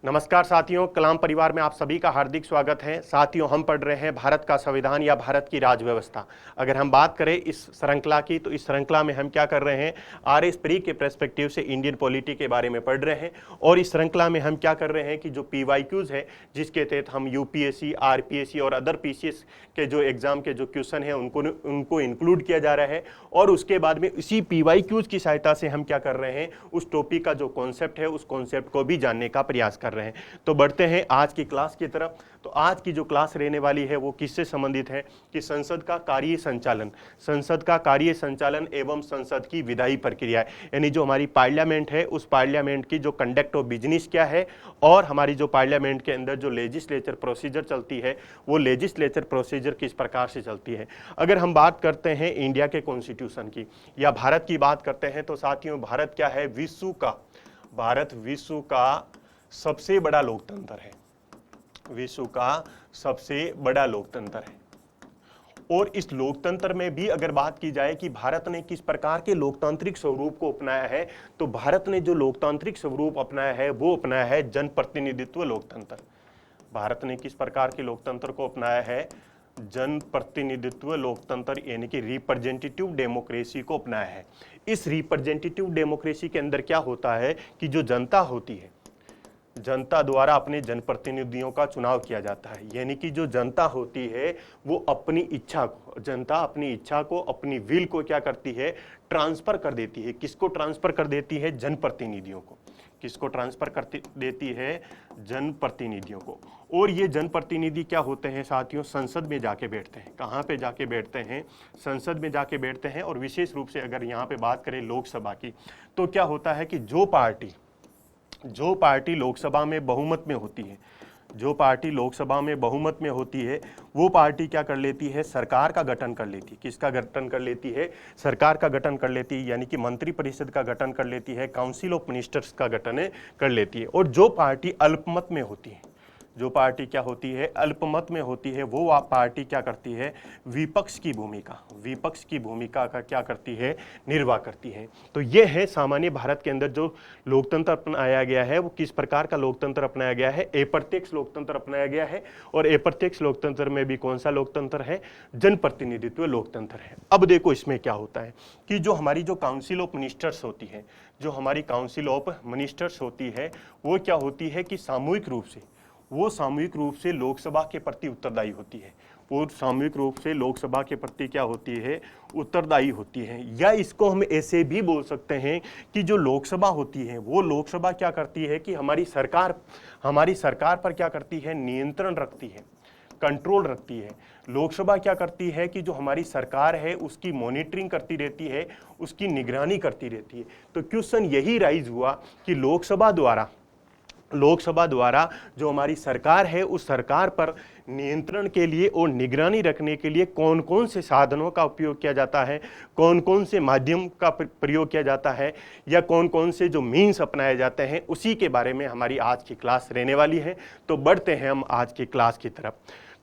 नमस्कार साथियों, कलाम परिवार में आप सभी का हार्दिक स्वागत है। साथियों, हम पढ़ रहे हैं भारत का संविधान या भारत की राजव्यवस्था। अगर हम बात करें इस श्रृंखला की, तो इस श्रृंखला में हम क्या कर रहे हैं, आरएस प्री के पर्सपेक्टिव से इंडियन पॉलिटी के बारे में पढ़ रहे हैं। और इस श्रृंखला में हम क्या कर रहे हैं कि जो पीवाईक्यूज है, जिसके तहत हम यूपीएससी, आरपीएससी और अदर पीसीएस के जो एग्जाम के जो क्वेश्चन है उनको इंक्लूड किया जा रहा है। और उसके बाद में इसी पीवाईक्यूज की सहायता से हम क्या कर रहे हैं, उस टॉपिक का जो कॉन्सेप्ट है उस कॉन्सेप्ट को भी जानने का प्रयास कर रहे हैं। तो बढ़ते हैं आज की क्लास की तरफ। तो आज की जो क्लास रहने वाली है वो किससे संबंधित है कि संसद का कार्य संचालन, संसद का कार्य संचालन एवं संसद की विधायी प्रक्रिया, यानी जो हमारी पार्लियामेंट है उस पार्लियामेंट की जो कंडक्ट ऑफ बिजनेस क्या है, और हमारी जो पार्लियामेंट के अंदर जो लेजिस्लेचर प्रोसीजर चलती है वो लेजिस्लेचर प्रोसीजर किस प्रकार से चलती है। अगर हम बात करते हैं इंडिया के कॉन्स्टिट्यूशन की या भारत की बात करते हैं, तो साथियों भारत क्या है, भारत विश्व का सबसे बड़ा लोकतंत्र है, विश्व का सबसे बड़ा लोकतंत्र है। और इस लोकतंत्र में भी अगर बात की जाए कि भारत ने किस प्रकार के लोकतांत्रिक स्वरूप को अपनाया है, तो भारत ने जो लोकतांत्रिक स्वरूप अपनाया है वो अपनाया है जनप्रतिनिधित्व लोकतंत्र। भारत ने किस प्रकार के लोकतंत्र को अपनाया है, जनप्रतिनिधित्व लोकतंत्र, यानी कि रिप्रेजेंटेटिव डेमोक्रेसी को अपनाया है। इस रिप्रेजेंटेटिव डेमोक्रेसी के अंदर क्या होता है कि जो जनता होती है, जनता द्वारा अपने जनप्रतिनिधियों का चुनाव किया जाता है। यानी कि जो जनता होती है वो अपनी इच्छा को, जनता अपनी इच्छा को, अपनी विल को क्या करती है, ट्रांसफर कर देती है। किसको ट्रांसफर कर देती है, जनप्रतिनिधियों को। किसको ट्रांसफर कर देती है, जनप्रतिनिधियों को। और ये जनप्रतिनिधि क्या होते हैं साथियों, संसद में जाके बैठते हैं। कहाँ पे जाके बैठते हैं, संसद में जाके बैठते हैं। और विशेष रूप से अगर यहाँ पे बात करें लोकसभा की, तो क्या होता है कि जो पार्टी लोकसभा में बहुमत में होती है, जो पार्टी लोकसभा में बहुमत में होती है, वो पार्टी क्या कर लेती है, सरकार का गठन कर लेती है। किसका गठन कर लेती है, सरकार का गठन कर लेती है, यानी कि मंत्री परिषद का गठन कर लेती है, काउंसिल ऑफ मिनिस्टर्स का गठन कर लेती है। और जो पार्टी अल्पमत में होती है, जो पार्टी क्या होती है, अल्पमत में होती है, वो पार्टी क्या करती है, विपक्ष की भूमिका का क्या करती है, निर्वाह करती है। तो ये है सामान्य भारत के अंदर जो लोकतंत्र अपनाया गया है, वो किस प्रकार का लोकतंत्र अपनाया गया है, अप्रत्यक्ष लोकतंत्र अपनाया गया है। और अप्रत्यक्ष लोकतंत्र में भी कौन सा लोकतंत्र है, जनप्रतिनिधित्व लोकतंत्र है। अब देखो इसमें क्या होता है कि जो हमारी जो काउंसिल ऑफ मिनिस्टर्स होती है, जो हमारी काउंसिल ऑफ मिनिस्टर्स होती है, वो क्या होती है कि सामूहिक रूप से लोकसभा के प्रति उत्तरदायी होती है। वो सामूहिक रूप से लोकसभा के प्रति क्या होती है, उत्तरदायी होती है। या इसको हम ऐसे भी बोल सकते हैं कि जो लोकसभा होती है, वो लोकसभा क्या करती है कि हमारी सरकार पर क्या करती है, नियंत्रण रखती है, कंट्रोल रखती है। लोकसभा क्या करती है कि जो हमारी सरकार है उसकी मॉनिटरिंग करती रहती है, उसकी निगरानी करती रहती है। तो क्वेश्चन यही राइज हुआ कि लोकसभा द्वारा जो हमारी सरकार है उस सरकार पर नियंत्रण के लिए और निगरानी रखने के लिए कौन कौन से साधनों का उपयोग किया जाता है, कौन कौन से माध्यम का प्रयोग किया जाता है, या कौन कौन से जो मीन्स अपनाए जाते हैं, उसी के बारे में हमारी आज की क्लास रहने वाली है। तो बढ़ते हैं हम आज की क्लास की तरफ।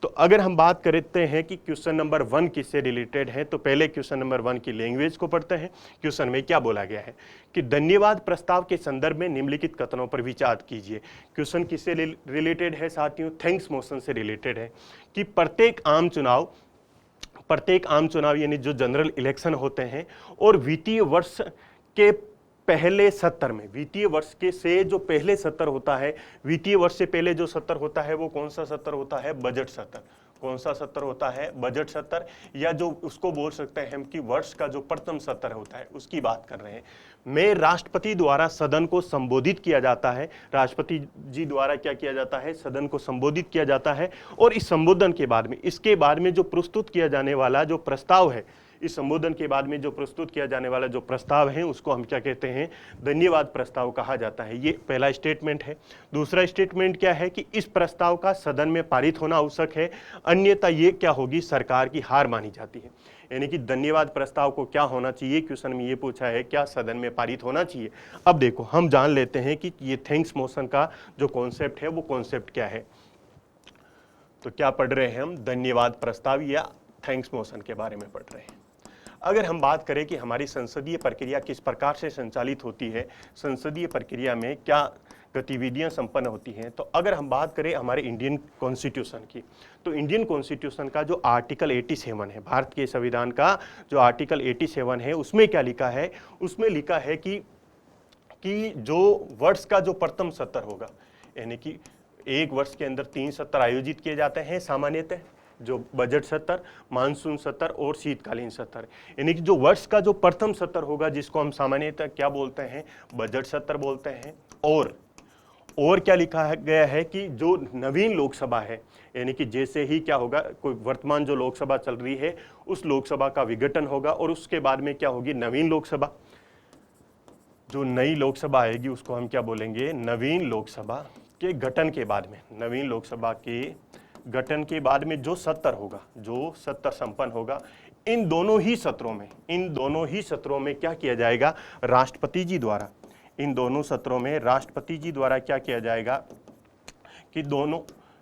तो अगर हम बात करते हैं कि क्वेश्चन नंबर 1 किससे रिलेटेड है, तो पहले क्वेश्चन नंबर 1 की लैंग्वेज को पढ़ते हैं। क्वेश्चन में क्या बोला गया है कि धन्यवाद प्रस्ताव के संदर्भ में निम्नलिखित कथनों पर विचार कीजिए। क्वेश्चन किससे रिलेटेड है साथियों, थैंक्स मोशन से रिलेटेड है कि प्रत्येक आम चुनाव यानी जो जनरल इलेक्शन होते हैं, और वित्तीय वर्ष के पहले सत्र में, वित्तीय वर्ष के से जो पहले सत्र होता है, वित्तीय वर्ष से पहले जो सत्र होता है वो कौन सा सत्र होता है, बजट सत्र। कौन सा सत्र होता है, बजट सत्र, या जो उसको बोल सकते हैं हम कि वर्ष का जो प्रथम सत्र होता है उसकी बात कर रहे हैं। में राष्ट्रपति द्वारा सदन को संबोधित किया जाता है, राष्ट्रपति जी द्वारा क्या किया जाता है, सदन को संबोधित किया जाता है। और इस संबोधन के बाद में, इसके बाद में जो प्रस्तुत किया जाने वाला जो प्रस्ताव है, इस संबोधन के बाद में जो प्रस्तुत किया जाने वाला जो प्रस्ताव है उसको हम क्या कहते हैं, धन्यवाद प्रस्ताव कहा जाता है। ये पहला स्टेटमेंट है। दूसरा स्टेटमेंट क्या है कि इस प्रस्ताव का सदन में पारित होना आवश्यक है, अन्यथा ये क्या होगी, सरकार की हार मानी जाती है। यानी कि धन्यवाद प्रस्ताव को क्या होना चाहिए, क्वेश्चन में ये पूछा है क्या सदन में पारित होना चाहिए। अब देखो हम जान लेते हैं कि ये थैंक्स मोशन का जो कॉन्सेप्ट है वो कॉन्सेप्ट क्या है। तो क्या पढ़ रहे हैं हम, धन्यवाद प्रस्ताव या थैंक्स मोशन के बारे में पढ़ रहे हैं। अगर हम बात करें कि हमारी संसदीय प्रक्रिया किस प्रकार से संचालित होती है, संसदीय प्रक्रिया में क्या गतिविधियां संपन्न होती हैं। तो अगर हम बात करें हमारे इंडियन कॉन्स्टिट्यूशन की, तो इंडियन कॉन्स्टिट्यूशन का जो आर्टिकल 87 है, भारत के संविधान का जो आर्टिकल 87 है, उसमें क्या लिखा है? उसमें लिखा है कि जो वर्ष का जो प्रथम सत्र होगा, यानी कि एक वर्ष के अंदर 3 सत्र आयोजित किए जाते हैं सामान्यतः, जो बजट सत्र, मानसून सत्र और शीतकालीन सत्र, यानी कि जो वर्ष का जो प्रथम सत्र होगा जिसको हम सामान्यतः क्या बोलते हैं? बजट सत्र बोलते हैं। और क्या लिखा गया है कि जो नवीन लोकसभा है, यानी कि जैसे ही क्या होगा, कोई वर्तमान जो लोकसभा चल रही है उस लोकसभा का विघटन होगा और उसके बाद में क्या होगी? नवीन लोकसभा। जो नई लोकसभा आएगी उसको हम क्या बोलेंगे? नवीन लोकसभा के गठन के बाद में, नवीन लोकसभा के गठन के बाद में जो सत्र होगा, जो सत्र संपन्न होगा, इन दोनों ही सत्रों में क्या किया जाएगा? राष्ट्रपति जी द्वारा, इन दोनों सत्रों में राष्ट्रपति जी द्वारा क्या किया जाएगा कि दोनों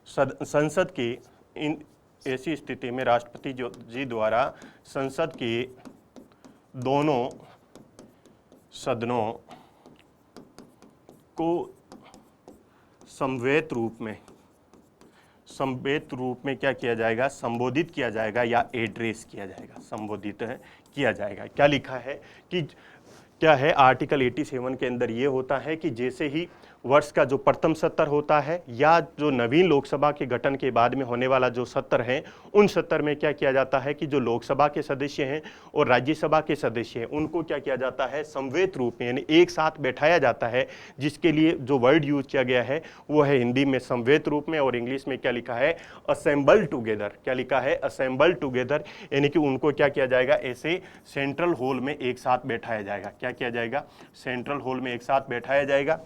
संसद के, इन ऐसी स्थिति में राष्ट्रपति जी द्वारा संसद के दोनों सदनों को समवेत रूप में क्या किया जाएगा? संबोधित किया जाएगा या एड्रेस किया जाएगा, संबोधित किया जाएगा। क्या लिखा है कि क्या है? आर्टिकल 87 के अंदर ये होता है कि जैसे ही वर्ष का जो प्रथम सत्र होता है या जो नवीन लोकसभा के गठन के बाद में होने वाला जो सत्र है, उन सत्र में क्या किया जाता है कि जो लोकसभा के सदस्य हैं और राज्यसभा के सदस्य हैं उनको क्या किया जाता है? समवेत रूप में, यानी एक साथ बैठाया जाता है, जिसके लिए जो वर्ड यूज किया गया है वो है हिंदी में समवेत रूप में और इंग्लिश में क्या लिखा है? Assemble together. क्या लिखा है? असेंबल टुगेदर, यानी कि उनको क्या किया जाएगा? ऐसे सेंट्रल हॉल में एक साथ बैठाया जाएगा। क्या किया जाएगा? सेंट्रल हॉल में एक साथ बैठाया जाएगा।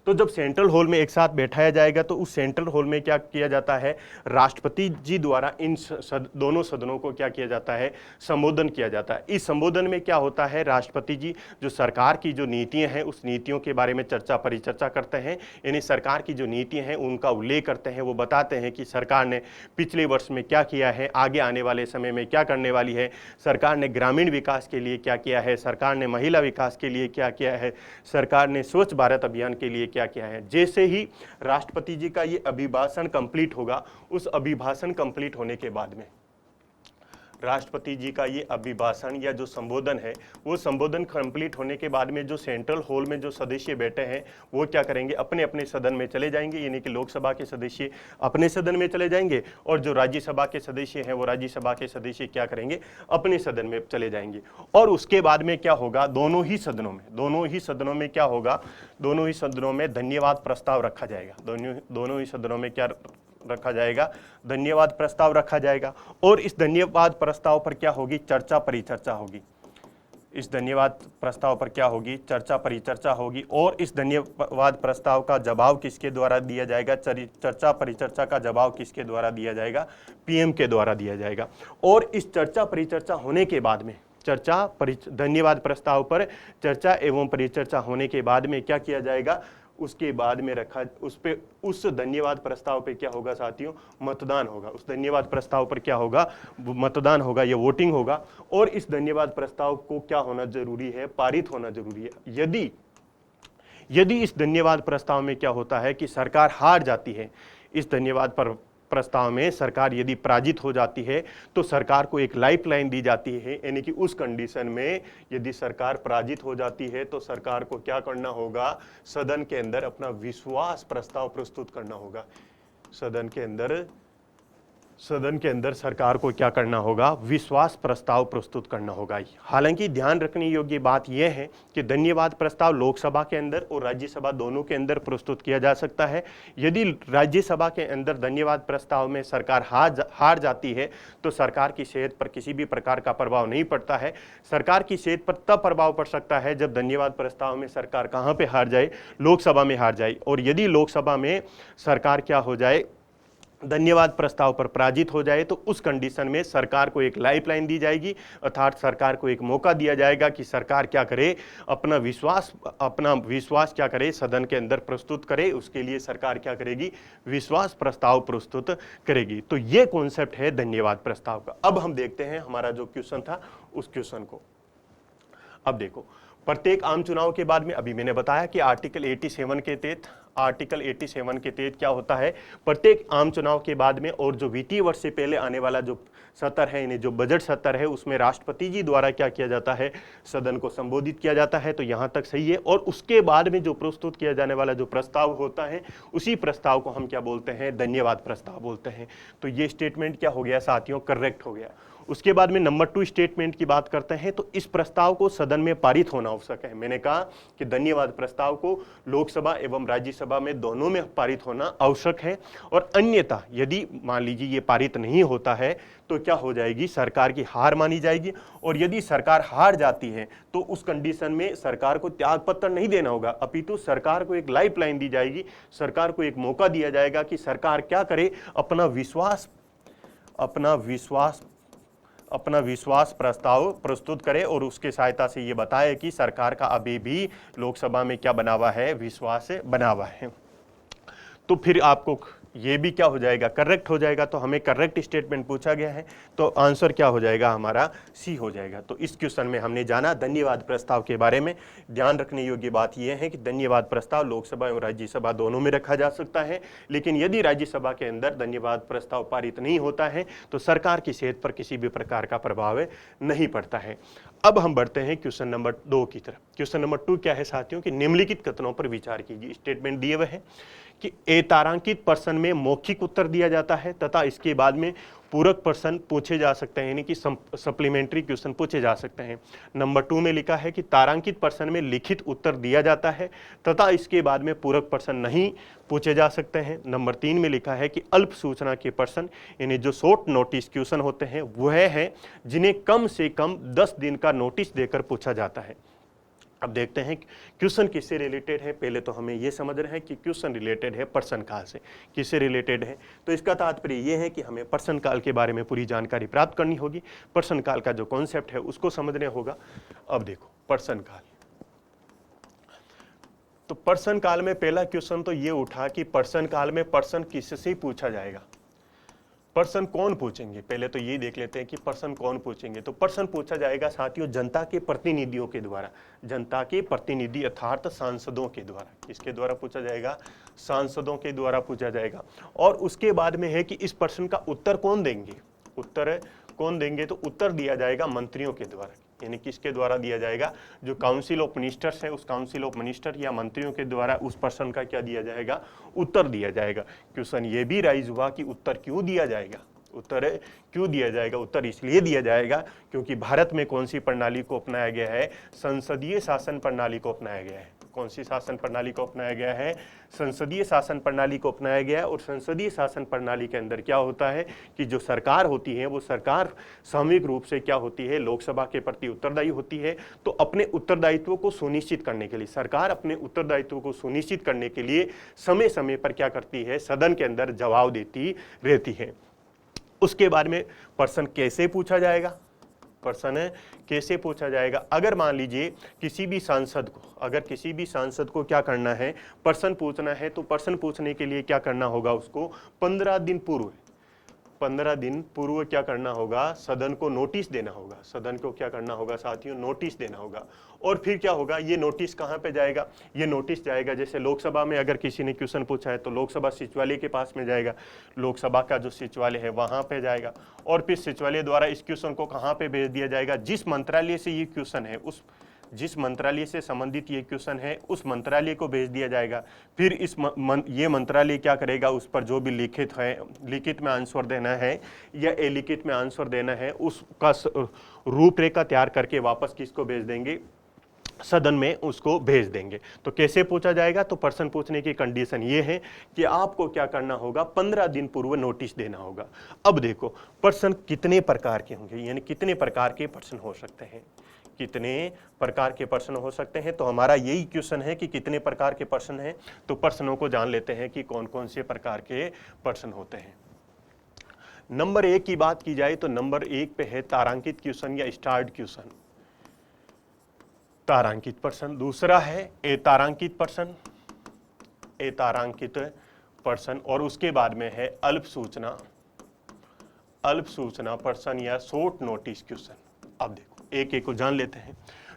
तो जब सेंट्रल हॉल में एक साथ बैठाया जाएगा तो उस सेंट्रल हॉल में क्या किया जाता है? राष्ट्रपति जी द्वारा इन दोनों सदनों को क्या किया जाता है? संबोधन किया जाता है। इस संबोधन में क्या होता है? राष्ट्रपति जी जो सरकार की जो नीतियां हैं उस नीतियों के बारे में परिचर्चा करते हैं, यानी सरकार की जो नीतियां हैं उनका उल्लेख करते हैं। वो बताते हैं कि सरकार ने पिछले वर्ष में क्या किया है, आगे आने वाले समय में क्या करने वाली है, सरकार ने ग्रामीण विकास के लिए क्या किया है, सरकार ने महिला विकास के लिए क्या किया है, सरकार ने स्वच्छ भारत अभियान के लिए क्या किया है। जैसे ही राष्ट्रपति जी का ये अभिभाषण कंप्लीट होगा, उस अभिभाषण कंप्लीट होने के बाद में राष्ट्रपति जी का ये अभिभाषण या जो संबोधन है, वो संबोधन कंप्लीट होने के बाद में जो सेंट्रल हॉल में जो सदस्य बैठे हैं वो क्या करेंगे? अपने अपने सदन में चले जाएंगे, यानी कि लोकसभा के सदस्य अपने सदन में चले जाएंगे और जो राज्यसभा के सदस्य हैं वो राज्यसभा के सदस्य क्या करेंगे? अपने सदन में चले जाएंगे। और उसके बाद में क्या होगा? दोनों ही सदनों में क्या होगा? दोनों ही सदनों में धन्यवाद प्रस्ताव रखा जाएगा। दोनों ही सदनों में क्या रखा जाएगा? धन्यवाद प्रस्ताव रखा जाएगा। और इस धन्यवाद प्रस्ताव पर क्या होगी? चर्चा परिचर्चा होगी। इस धन्यवाद प्रस्ताव पर क्या होगी? चर्चा परिचर्चा होगी। और इस धन्यवाद प्रस्ताव का जवाब किसके द्वारा दिया जाएगा? चर्चा परिचर्चा का जवाब किसके द्वारा दिया जाएगा? पीएम के द्वारा दिया जाएगा। और इस चर्चा परिचर्चा होने के बाद में धन्यवाद प्रस्ताव पर चर्चा एवं परिचर्चा होने के बाद में क्या किया जाएगा? उसके बाद में उस धन्यवाद प्रस्ताव पे क्या होगा साथियों? मतदान होगा। उस धन्यवाद प्रस्ताव पर क्या होगा? मतदान होगा, या वोटिंग होगा। और इस धन्यवाद प्रस्ताव को क्या होना जरूरी है? पारित होना जरूरी है। यदि इस धन्यवाद प्रस्ताव में क्या होता है कि सरकार हार जाती है, इस धन्यवाद प्रस्ताव में सरकार यदि पराजित हो जाती है तो सरकार को एक लाइफलाइन दी जाती है, यानी कि उस कंडीशन में यदि सरकार पराजित हो जाती है तो सरकार को क्या करना होगा? सदन के अंदर अपना विश्वास प्रस्ताव प्रस्तुत करना होगा। सदन के अंदर सरकार को क्या करना होगा? विश्वास प्रस्ताव प्रस्तुत करना होगा। हालांकि ध्यान रखने योग्य बात यह है कि धन्यवाद प्रस्ताव लोकसभा के अंदर और राज्यसभा दोनों के अंदर प्रस्तुत किया जा सकता है। यदि राज्यसभा के अंदर धन्यवाद प्रस्ताव में सरकार हार जाती है तो सरकार की सेहत पर किसी भी प्रकार का प्रभाव नहीं पड़ता है। सरकार की सेहत पर तब प्रभाव पड़ सकता है जब धन्यवाद प्रस्ताव में सरकार कहां पे हार जाए? लोकसभा में हार जाए। और यदि लोकसभा में सरकार क्या हो जाए? धन्यवाद प्रस्ताव पर पराजित हो जाए तो उस कंडीशन में सरकार को एक लाइफलाइन दी जाएगी, अर्थात सरकार को एक मौका दिया जाएगा कि सरकार क्या करे? अपना विश्वास क्या करे? सदन के अंदर प्रस्तुत करे। उसके लिए सरकार क्या करेगी? विश्वास प्रस्ताव प्रस्तुत करेगी। तो ये कॉन्सेप्ट है धन्यवाद प्रस्ताव का। अब हम देखते हैं हमारा जो क्वेश्चन था उस क्वेश्चन को। अब देखो, प्रत्येक आम चुनाव के बाद में अभी मैंने बताया कि आर्टिकल 87 के तहत क्या होता है, प्रत्येक आम चुनाव के बाद में और जो वित्तीय वर्ष से पहले आने वाला जो सत्र है, यानी जो बजट सत्र है, उसमें राष्ट्रपति जी द्वारा क्या किया जाता है, सदन को संबोधित किया जाता है। तो यहां तक सही है। और उसके बाद में जो प्रस्तुत किया जाने वाला जो प्रस्ताव होता है, उसी प्रस्ताव को हम क्या बोलते हैं, धन्यवाद प्रस्ताव बोलते हैं। तो ये स्टेटमेंट क्या हो गया साथियों, करेक्ट हो गया। उसके बाद में नंबर 2 स्टेटमेंट की बात करते हैं। तो इस प्रस्ताव को सदन में पारित होना आवश्यक है। मैंने कहा कि धन्यवाद प्रस्ताव को लोकसभा एवं राज्यसभा में दोनों में पारित होना आवश्यक है। और अन्यथा यदि मान लीजिए ये पारित नहीं होता है तो क्या हो जाएगी, सरकार की हार मानी जाएगी। और यदि सरकार हार जाती है तो उस कंडीशन में सरकार को त्यागपत्र नहीं देना होगा, अपितु सरकार को एक लाइफ लाइन दी जाएगी, सरकार को एक मौका दिया जाएगा कि सरकार क्या करे, अपना विश्वास प्रस्ताव प्रस्तुत करे और उसके सहायता से ये बताए कि सरकार का अभी भी लोकसभा में क्या बना हुआ है, विश्वास बना हुआ है। तो फिर आपको ये भी क्या हो जाएगा, करेक्ट हो जाएगा। तो हमें करेक्ट स्टेटमेंट पूछा गया है, तो आंसर क्या हो जाएगा हमारा, सी हो जाएगा। तो इस क्वेश्चन में हमने जाना धन्यवाद प्रस्ताव के बारे में। ध्यान रखने योग्य बात यह है कि धन्यवाद प्रस्ताव लोकसभा और राज्यसभा दोनों में रखा जा सकता है, लेकिन यदि राज्यसभा के अंदर धन्यवाद प्रस्ताव पारित नहीं होता है तो सरकार की सेहत पर किसी भी प्रकार का प्रभाव नहीं पड़ता है। अब हम बढ़ते हैं क्वेश्चन नंबर 2 की तरफ। क्वेश्चन नंबर 2 क्या है साथियों, कि निम्नलिखित कथनों पर विचार कीजिए। स्टेटमेंट दिए हुए हैं कि ए तारांकित प्रश्न में मौखिक उत्तर दिया जाता है तथा इसके बाद में पूरक प्रश्न पूछे जा सकते हैं, यानी कि सप्लीमेंट्री क्वेश्चन पूछे जा सकते हैं। नंबर 2 में लिखा है कि तारांकित प्रश्न में लिखित उत्तर दिया जाता है तथा इसके बाद में पूरक प्रश्न नहीं पूछे जा सकते हैं। नंबर 3 में लिखा है कि अल्प सूचना के प्रश्न, यानी जो शॉर्ट नोटिस क्वेश्चन होते हैं वह हैं जिन्हें कम से कम 10 दिन का नोटिस देकर पूछा जाता है। अब देखते हैं क्वेश्चन किससे रिलेटेड है। पहले तो हमें यह समझ रहे हैं कि क्वेश्चन रिलेटेड है प्रश्न काल से, किससे रिलेटेड है। तो इसका तात्पर्य यह है कि हमें प्रश्न काल के बारे में पूरी जानकारी प्राप्त करनी होगी, प्रश्न काल का जो कॉन्सेप्ट है उसको समझने होगा। अब देखो प्रश्न काल, तो प्रश्न काल में पहला क्वेश्चन तो ये उठा कि प्रश्न काल में प्रश्न किससे पूछा जाएगा, प्रश्न कौन पूछेंगे। पहले तो ये देख लेते हैं कि प्रश्न कौन पूछेंगे। तो प्रश्न पूछा जाएगा साथियों जनता के प्रतिनिधियों के द्वारा, जनता के प्रतिनिधि अर्थात सांसदों के द्वारा। किसके द्वारा पूछा जाएगा, सांसदों के द्वारा पूछा जाएगा। और उसके बाद में है कि इस प्रश्न का उत्तर कौन देंगे, उत्तर कौन देंगे, तो उत्तर दिया जाएगा मंत्रियों के द्वारा। यानी किसके द्वारा दिया जाएगा, जो काउंसिल ऑफ मिनिस्टर्स है उस काउंसिल ऑफ मिनिस्टर या मंत्रियों के द्वारा उस प्रश्न का क्या दिया जाएगा, उत्तर दिया जाएगा। क्वेश्चन ये भी राइज हुआ कि उत्तर क्यों दिया जाएगा, उत्तर क्यों दिया जाएगा, उत्तर इसलिए दिया जाएगा क्योंकि भारत में कौन सी प्रणाली को अपनाया गया है, संसदीय शासन प्रणाली को अपनाया गया है। कौन सी शासन प्रणाली को अपनाया गया है, संसदीय शासन प्रणाली को अपनाया गया है। और संसदीय शासन प्रणाली के अंदर क्या होता है कि जो सरकार होती है वो सरकार सामूहिक रूप से क्या होती है, लोकसभा के प्रति उत्तरदायी होती है। तो अपने उत्तरदायित्व को सुनिश्चित करने के लिए, सरकार अपने उत्तरदायित्व को सुनिश्चित करने के लिए समय समय पर क्या करती है, सदन के अंदर जवाब देती रहती है। उसके बाद में प्रश्न कैसे पूछा जाएगा, प्रश्न कैसे पूछा जाएगा। अगर मान लीजिए किसी भी सांसद को, अगर किसी भी सांसद को क्या करना है, प्रश्न पूछना है, तो प्रश्न पूछने के लिए क्या करना होगा, उसको 15 दिन पूर्व क्या करना होगा, सदन को नोटिस देना होगा। सदन को क्या करना होगा साथियों, नोटिस देना होगा। और फिर क्या होगा, ये नोटिस कहाँ पे जाएगा, ये नोटिस जाएगा, जैसे लोकसभा में अगर किसी ने क्वेश्चन पूछा है तो लोकसभा सचिवालय के पास में जाएगा, लोकसभा का जो सचिवालय है वहां पे जाएगा। और फिर सचिवालय द्वारा इस क्वेश्चन को कहाँ पे भेज दिया जाएगा, जिस मंत्रालय से ये क्वेश्चन है, जिस मंत्रालय से संबंधित ये क्वेश्चन है उस मंत्रालय को भेज दिया जाएगा। फिर ये मंत्रालय क्या करेगा, उस पर जो भी लिखित है, लिखित में आंसर देना है या अलिखित में आंसर देना है, उसका रूपरेखा तैयार करके वापस किसको भेज देंगे, सदन में उसको भेज देंगे। तो कैसे पूछा जाएगा, तो प्रश्न पूछने की कंडीशन ये है कि आपको क्या करना होगा, 15 दिन पूर्व नोटिस देना होगा। अब देखो प्रश्न कितने प्रकार के होंगे, यानी कितने प्रकार के प्रश्न हो सकते हैं, कितने प्रकार के प्रश्न हो सकते हैं। तो हमारा यही क्वेश्चन है कि कितने प्रकार के प्रश्न हैं। तो प्रश्नों को जान लेते हैं कि कौन कौन से प्रकार के प्रश्न होते हैं। नंबर 1 की बात की जाए तो नंबर 1 पे है तारांकित क्वेश्चन या स्टार्ड क्वेश्चन, तारांकित प्रश्न। दूसरा है अतारांकित प्रश्न, अतारांकित प्रश्न। और उसके बाद में है अल्प सूचना प्रश्न या शॉर्ट नोटिस क्वेश्चन। अब देखो एक एक को जान लेते हैं।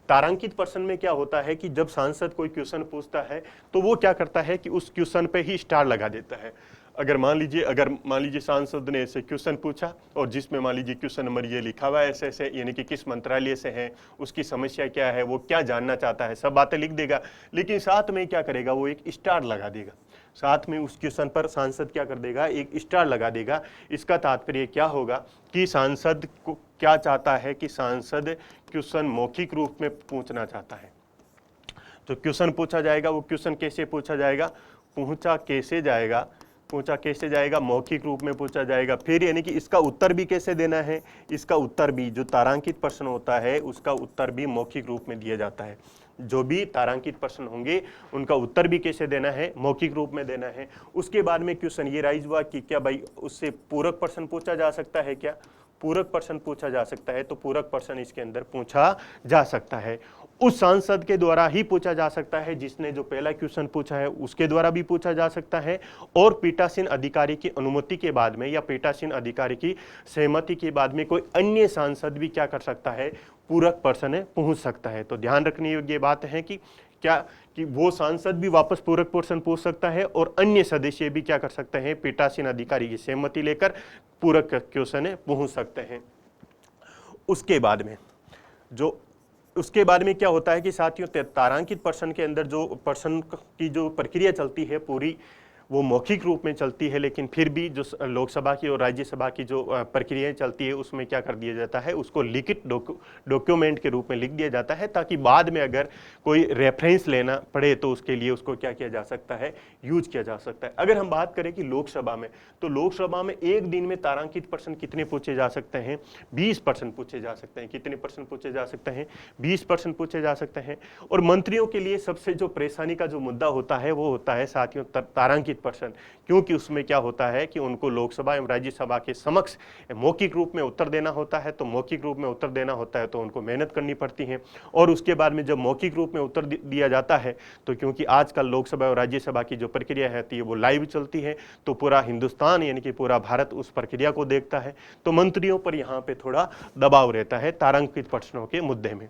तारांकित प्रश्न में क्या होता है कि जब सांसद कोई क्वेश्चन पूछता है तो वो क्या करता है कि उस क्वेश्चन पे ही स्टार लगा देता है। अगर मान लीजिए सांसद ने ऐसे क्वेश्चन पूछा और जिसमें मान लीजिए क्वेश्चन नंबर ये लिखा हुआ है ऐसे ऐसे, यानी कि किस मंत्रालय से है, उसकी समस्या क्या है, वो क्या जानना चाहता है, सब बातें लिख देगा, लेकिन साथ में क्या करेगा, वो एक स्टार लगा देगा। साथ में उस क्वेश्चन पर सांसद क्या कर देगा, एक स्टार लगा देगा। इसका तात्पर्य क्या होगा कि सांसद को क्या चाहता है कि सांसद क्वेश्चन मौखिक रूप में पूछना चाहता है। तो क्वेश्चन पूछा जाएगा, वो क्वेश्चन कैसे पूछा जाएगा, पूछा कैसे जाएगा, मौखिक रूप में पूछा जाएगा। फिर यानी कि इसका उत्तर भी कैसे देना है, इसका उत्तर भी, जो तारांकित प्रश्न होता है उसका उत्तर भी मौखिक रूप में दिया जाता है। जो भी तारांकित प्रश्न होंगे उनका उत्तर भी कैसे देना है, मौखिक रूप में देना है। उसके बाद में क्वेश्चन ये राइज हुआ कि क्या भाई उससे पूरक प्रश्न पूछा जा सकता है, क्या पूरक प्रश्न पूछा जा सकता है, तो पूरक प्रश्न इसके अंदर पूछा जा सकता है। उस सांसद के द्वारा ही पूछा जा सकता है जिसने जो पहला क्वेश्चन पूछा है, उसके द्वारा भी पूछा जा सकता है। और पीठासीन अधिकारी की अनुमति के बाद में या पीठासीन अधिकारी की सहमति के बाद में कोई अन्य सांसद भी क्या कर सकता है, पूरक प्रश्न पूछ सकता है। तो ध्यान रखने योग्य बात है कि वो सांसद भी वापस पूरक प्रश्न पूछ सकता है और अन्य सदस्य भी क्या कर सकते हैं, पीठासीन अधिकारी की सहमति लेकर पूरक क्वेश्चन पूछ सकते हैं। उसके बाद में क्या होता है कि साथियों, तारांकित प्रश्न के अंदर जो प्रश्न की जो प्रक्रिया चलती है पूरी, वो मौखिक रूप में चलती है, लेकिन फिर भी जो लोकसभा की और राज्यसभा की जो प्रक्रियाएं चलती है उसमें क्या कर दिया जाता है, उसको लिखित डॉक्यूमेंट के रूप में लिख दिया जाता है, ताकि बाद में अगर कोई रेफरेंस लेना पड़े तो उसके लिए उसको क्या किया जा सकता है, यूज किया जा सकता है। अगर हम बात करें कि लोकसभा में, तो लोकसभा में एक दिन में तारांकित प्रश्न कितने पूछे जा सकते हैं, 20 प्रश्न पूछे जा सकते हैं। कितने प्रश्न पूछे जा सकते हैं, 20 प्रश्न पूछे जा सकते हैं। और मंत्रियों के लिए सबसे जो परेशानी का जो मुद्दा होता है वो होता है साथियों तारांकित प्रश्न, क्योंकि उसमें क्या होता है कि उनको लोकसभा एवं राज्यसभा के समक्ष मौखिक रूप में उत्तर देना होता है। तो मौखिक रूप में उत्तर देना होता है तो उनको मेहनत करनी पड़ती है। और उसके बाद में जब मौखिक रूप में उत्तर दिया जाता है तो क्योंकि आजकल लोकसभा और राज्यसभा की जो प्रक्रिया रहती है वो लाइव चलती है, तो पूरा हिंदुस्तान यानी कि पूरा भारत उस प्रक्रिया को देखता है, तो मंत्रियों पर यहाँ पे थोड़ा दबाव रहता है तारांकित प्रश्नों के मुद्दे में।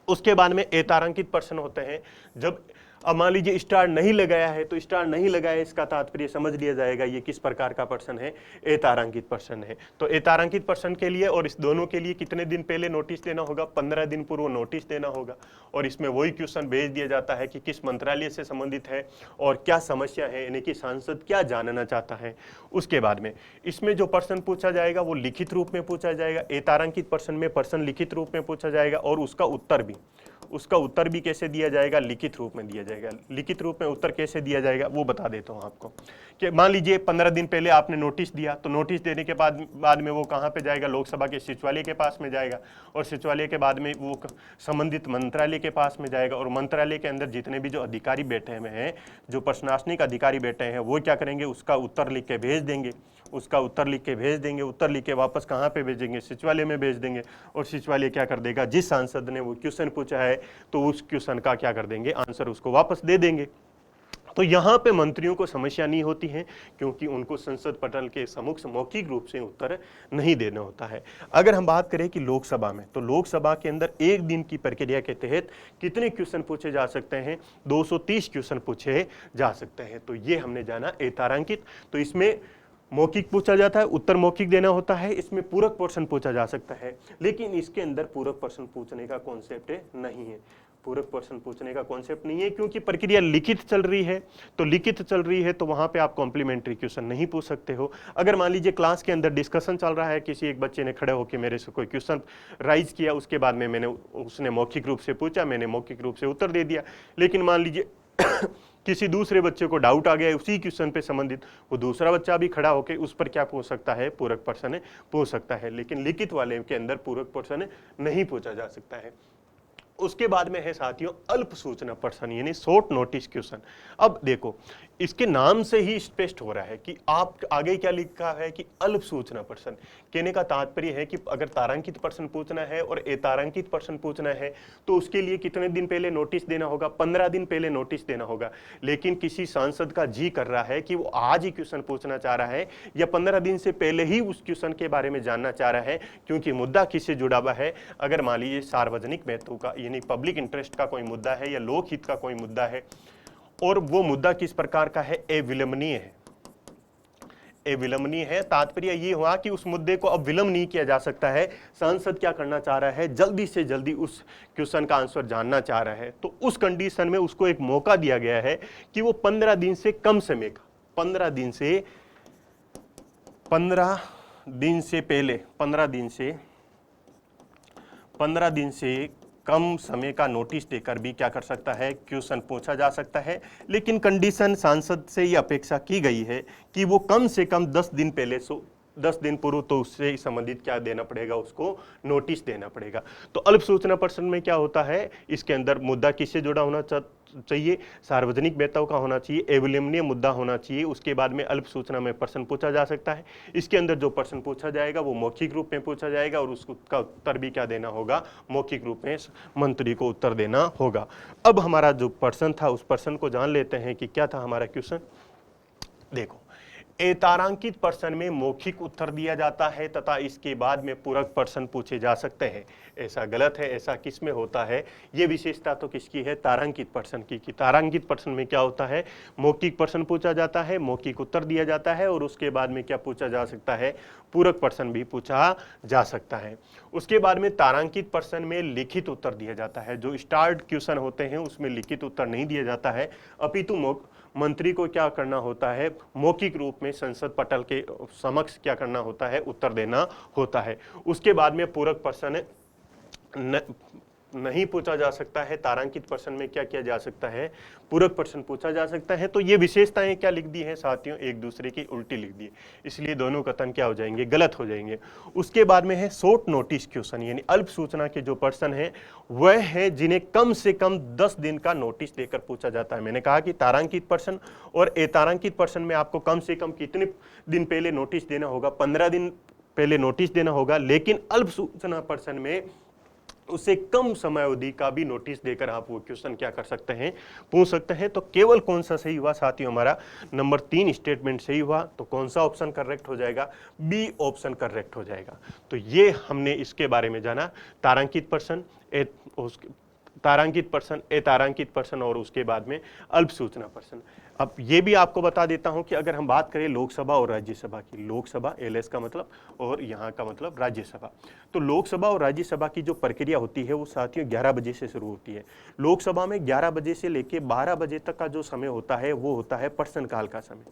उसके बाद में अतारांकित प्रश्न होते हैं। जब अब मान लीजिए स्टार नहीं लगाया है, तो स्टार नहीं लगाया इसका तात्पर्य समझ लिया जाएगा ये किस प्रकार का प्रश्न है, अतारांकित प्रश्न है। तो अतारांकित प्रश्न के लिए और इस दोनों के लिए कितने दिन पहले नोटिस देना होगा, 15 दिन पूर्व नोटिस देना होगा। और इसमें वही क्वेश्चन भेज दिया जाता है कि किस मंत्रालय से संबंधित है और क्या समस्या है, यानी कि सांसद क्या जानना चाहता है। उसके बाद में इसमें जो प्रश्न पूछा जाएगा वो लिखित रूप में पूछा जाएगा। अतारांकित प्रश्न में प्रश्न लिखित रूप में पूछा जाएगा और उसका उत्तर भी कैसे दिया जाएगा, लिखित रूप में दिया जाएगा। लिखित रूप में उत्तर कैसे दिया जाएगा वो बता देता हूं आपको कि मान लीजिए 15 दिन पहले आपने नोटिस दिया, तो नोटिस देने के बाद में वो कहां पे जाएगा, लोकसभा के सचिवालय के पास में जाएगा और सचिवालय के बाद में वो संबंधित मंत्रालय के पास में जाएगा। और मंत्रालय के अंदर जितने भी जो अधिकारी बैठे हुए हैं, जो प्रशासनिक अधिकारी बैठे हैं, वो क्या करेंगे, उसका उत्तर लिख के भेज देंगे। उत्तर लिख के वापस कहाँ पे भेजेंगे, सचिवालय में भेज देंगे। और सचिवालय क्या कर देगा, जिस सांसद ने वो क्वेश्चन पूछा है तो उस क्वेश्चन का क्या कर देंगे, आंसर उसको वापस दे देंगे। तो यहाँ पे मंत्रियों को समस्या नहीं होती है, क्योंकि उनको संसद पटल के सम्मुख मौखिक रूप से उत्तर नहीं देना होता है। अगर हम बात करें कि लोकसभा में, तो लोकसभा के अंदर एक दिन की प्रक्रिया के तहत कितने क्वेश्चन पूछे जा सकते हैं, 230 क्वेश्चन पूछे जा सकते हैं। तो ये हमने जाना अतारांकित। तो इसमें मौखिक पूछा जाता है, उत्तर मौखिक देना होता है। इसमें पूरक प्रश्न पूछा जा सकता है, लेकिन इसके अंदर पूरक प्रश्न पूछने का कॉन्सेप्ट नहीं है। पूरक प्रश्न पूछने का कॉन्सेप्ट नहीं है, क्योंकि प्रक्रिया लिखित चल रही है। तो वहां पे आप कॉम्प्लीमेंट्री क्वेश्चन नहीं पूछ सकते हो। अगर मान लीजिए क्लास के अंदर डिस्कशन चल रहा है, किसी एक बच्चे ने खड़े होकर मेरे से कोई क्वेश्चन राइज किया, उसके बाद में उसने मौखिक रूप से पूछा, मैंने मौखिक रूप से उत्तर दे दिया। लेकिन मान लीजिए किसी दूसरे बच्चे को डाउट आ गया उसी क्वेश्चन पे संबंधित, वो दूसरा बच्चा भी खड़ा होकर उस पर क्या पूछ सकता है, पूरक प्रश्न पूछ सकता है। लेकिन लिखित वाले के अंदर पूरक प्रश्न नहीं पूछा जा सकता है। उसके बाद में है साथियों अल्प सूचना प्रश्न, यानी शॉर्ट नोटिस क्वेश्चन। अब देखो, इसके नाम से ही स्पष्ट हो रहा है कि आप आगे क्या लिखा है कि अल्प सूचना प्रश्न। कहने का तात्पर्य है कि अगर तारांकित प्रश्न पूछना है और अतारांकित प्रश्न पूछना है तो उसके लिए कितने दिन पहले नोटिस देना होगा? 15 दिन पहले नोटिस देना होगा। लेकिन किसी सांसद का जी कर रहा है कि वो आज ही क्वेश्चन पूछना चाह रहा है या 15 दिन से पहले ही उस क्वेश्चन के बारे में जानना चाह रहा है, क्योंकि मुद्दा किससे जुड़ा हुआ है? अगर मान लीजिए सार्वजनिक महत्व का यानी पब्लिक इंटरेस्ट का कोई मुद्दा है या लोकहित का कोई मुद्दा है, और वो मुद्दा किस प्रकार का है? अविलंबनीय है। अविलंबनीय है, तात्पर्य ये हुआ कि उस मुद्दे को अब विलंब नहीं किया जा सकता है। सांसद क्या करना चाह रहा है? जल्दी से जल्दी उस क्वेश्चन का आंसर जानना चाह रहा है। तो उस कंडीशन में उसको एक मौका दिया गया है कि वो 15 दिन से कम समय का, 15 दिन से कम समय का नोटिस देकर भी क्या कर सकता है? क्वेश्चन पूछा जा सकता है। लेकिन कंडीशन सांसद से ये अपेक्षा की गई है कि वो कम से कम 10 दिन पहले 10 दिन पूर्व तो उससे संबंधित क्या देना पड़ेगा? उसको नोटिस देना पड़ेगा। तो अल्प सूचना प्रश्न में क्या होता है? इसके अंदर मुद्दा किससे जुड़ा होना चाहिए? सार्वजनिक महत्व का होना चाहिए, अविलंबनीय मुद्दा होना चाहिए। उसके बाद में अल्प सूचना में प्रश्न पूछा जा सकता है। इसके अंदर जो प्रश्न पूछा जाएगा वो मौखिक रूप में पूछा जाएगा और उसका उत्तर भी क्या देना होगा? मौखिक रूप में मंत्री को उत्तर देना होगा। अब हमारा जो प्रश्न था उस प्रश्न को जान लेते हैं कि क्या था हमारा क्वेश्चन। देखो, तारांकित प्रश्न में मौखिक उत्तर दिया जाता है तथा इसके बाद में पूरक प्रश्न पूछे जा सकते हैं। ऐसा गलत है, ऐसा किस में होता है? ये विशेषता तो किसकी है? तारांकित प्रश्न की। कि तारांकित प्रश्न में क्या होता है? मौखिक प्रश्न पूछा जाता है, मौखिक उत्तर दिया जाता है और उसके बाद में क्या पूछा जा सकता है? पूरक प्रश्न भी पूछा जा सकता है। उसके बाद में तारांकित प्रश्न में लिखित उत्तर दिया जाता है। जो स्टार्ट क्वेश्चन होते हैं उसमें लिखित उत्तर नहीं दिया जाता है, अपितु मंत्री को क्या करना होता है? मौखिक रूप में संसद पटल के समक्ष क्या करना होता है? उत्तर देना होता है। उसके बाद में पूरक प्रश्न नहीं पूछा जा सकता है। तारांकित प्रश्न में क्या किया जा सकता है? पूरक प्रश्न पूछा जा सकता है। तो ये विशेषताएं क्या लिख दी हैं साथियों? एक दूसरे की उल्टी लिख दी है, इसलिए दोनों कथन क्या हो जाएंगे? गलत हो जाएंगे। उसके बाद में है शॉर्ट नोटिस क्वेश्चन, यानी अल्प सूचना के जो प्रश्न है वह है जिन्हें कम से कम 10 दिन का नोटिस देकर पूछा जाता है। मैंने कहा कि तारांकित प्रश्न और अतारांकित प्रश्न में आपको कम से कम कितने दिन पहले नोटिस देना होगा? 15 दिन पहले नोटिस देना होगा। लेकिन अल्प सूचना प्रश्न में उसे कम समय अवधि का भी नोटिस देकर आप वो क्वेश्चन क्या कर सकते हैं? पूछ सकते हैं। तो केवल कौन सा सही हुआ साथियों? हमारा नंबर 3 स्टेटमेंट सही हुआ। तो कौन सा ऑप्शन करेक्ट हो जाएगा? बी ऑप्शन करेक्ट हो जाएगा। तो ये हमने इसके बारे में जाना, तारांकित प्रश्न, तारांकित प्रश्न, अतारांकित प्रश्न और उसके बाद में अल्प सूचना प्रश्न। अब ये भी आपको बता देता हूं कि अगर हम बात करें लोकसभा और राज्यसभा की, लोकसभा एलएस का मतलब और यहाँ का मतलब राज्यसभा, तो लोकसभा और राज्यसभा की जो प्रक्रिया होती है वो साथियों 11 बजे से शुरू होती है। लोकसभा में 11 बजे से लेके 12 बजे तक का जो समय होता है वो होता है प्रश्नकाल का समय।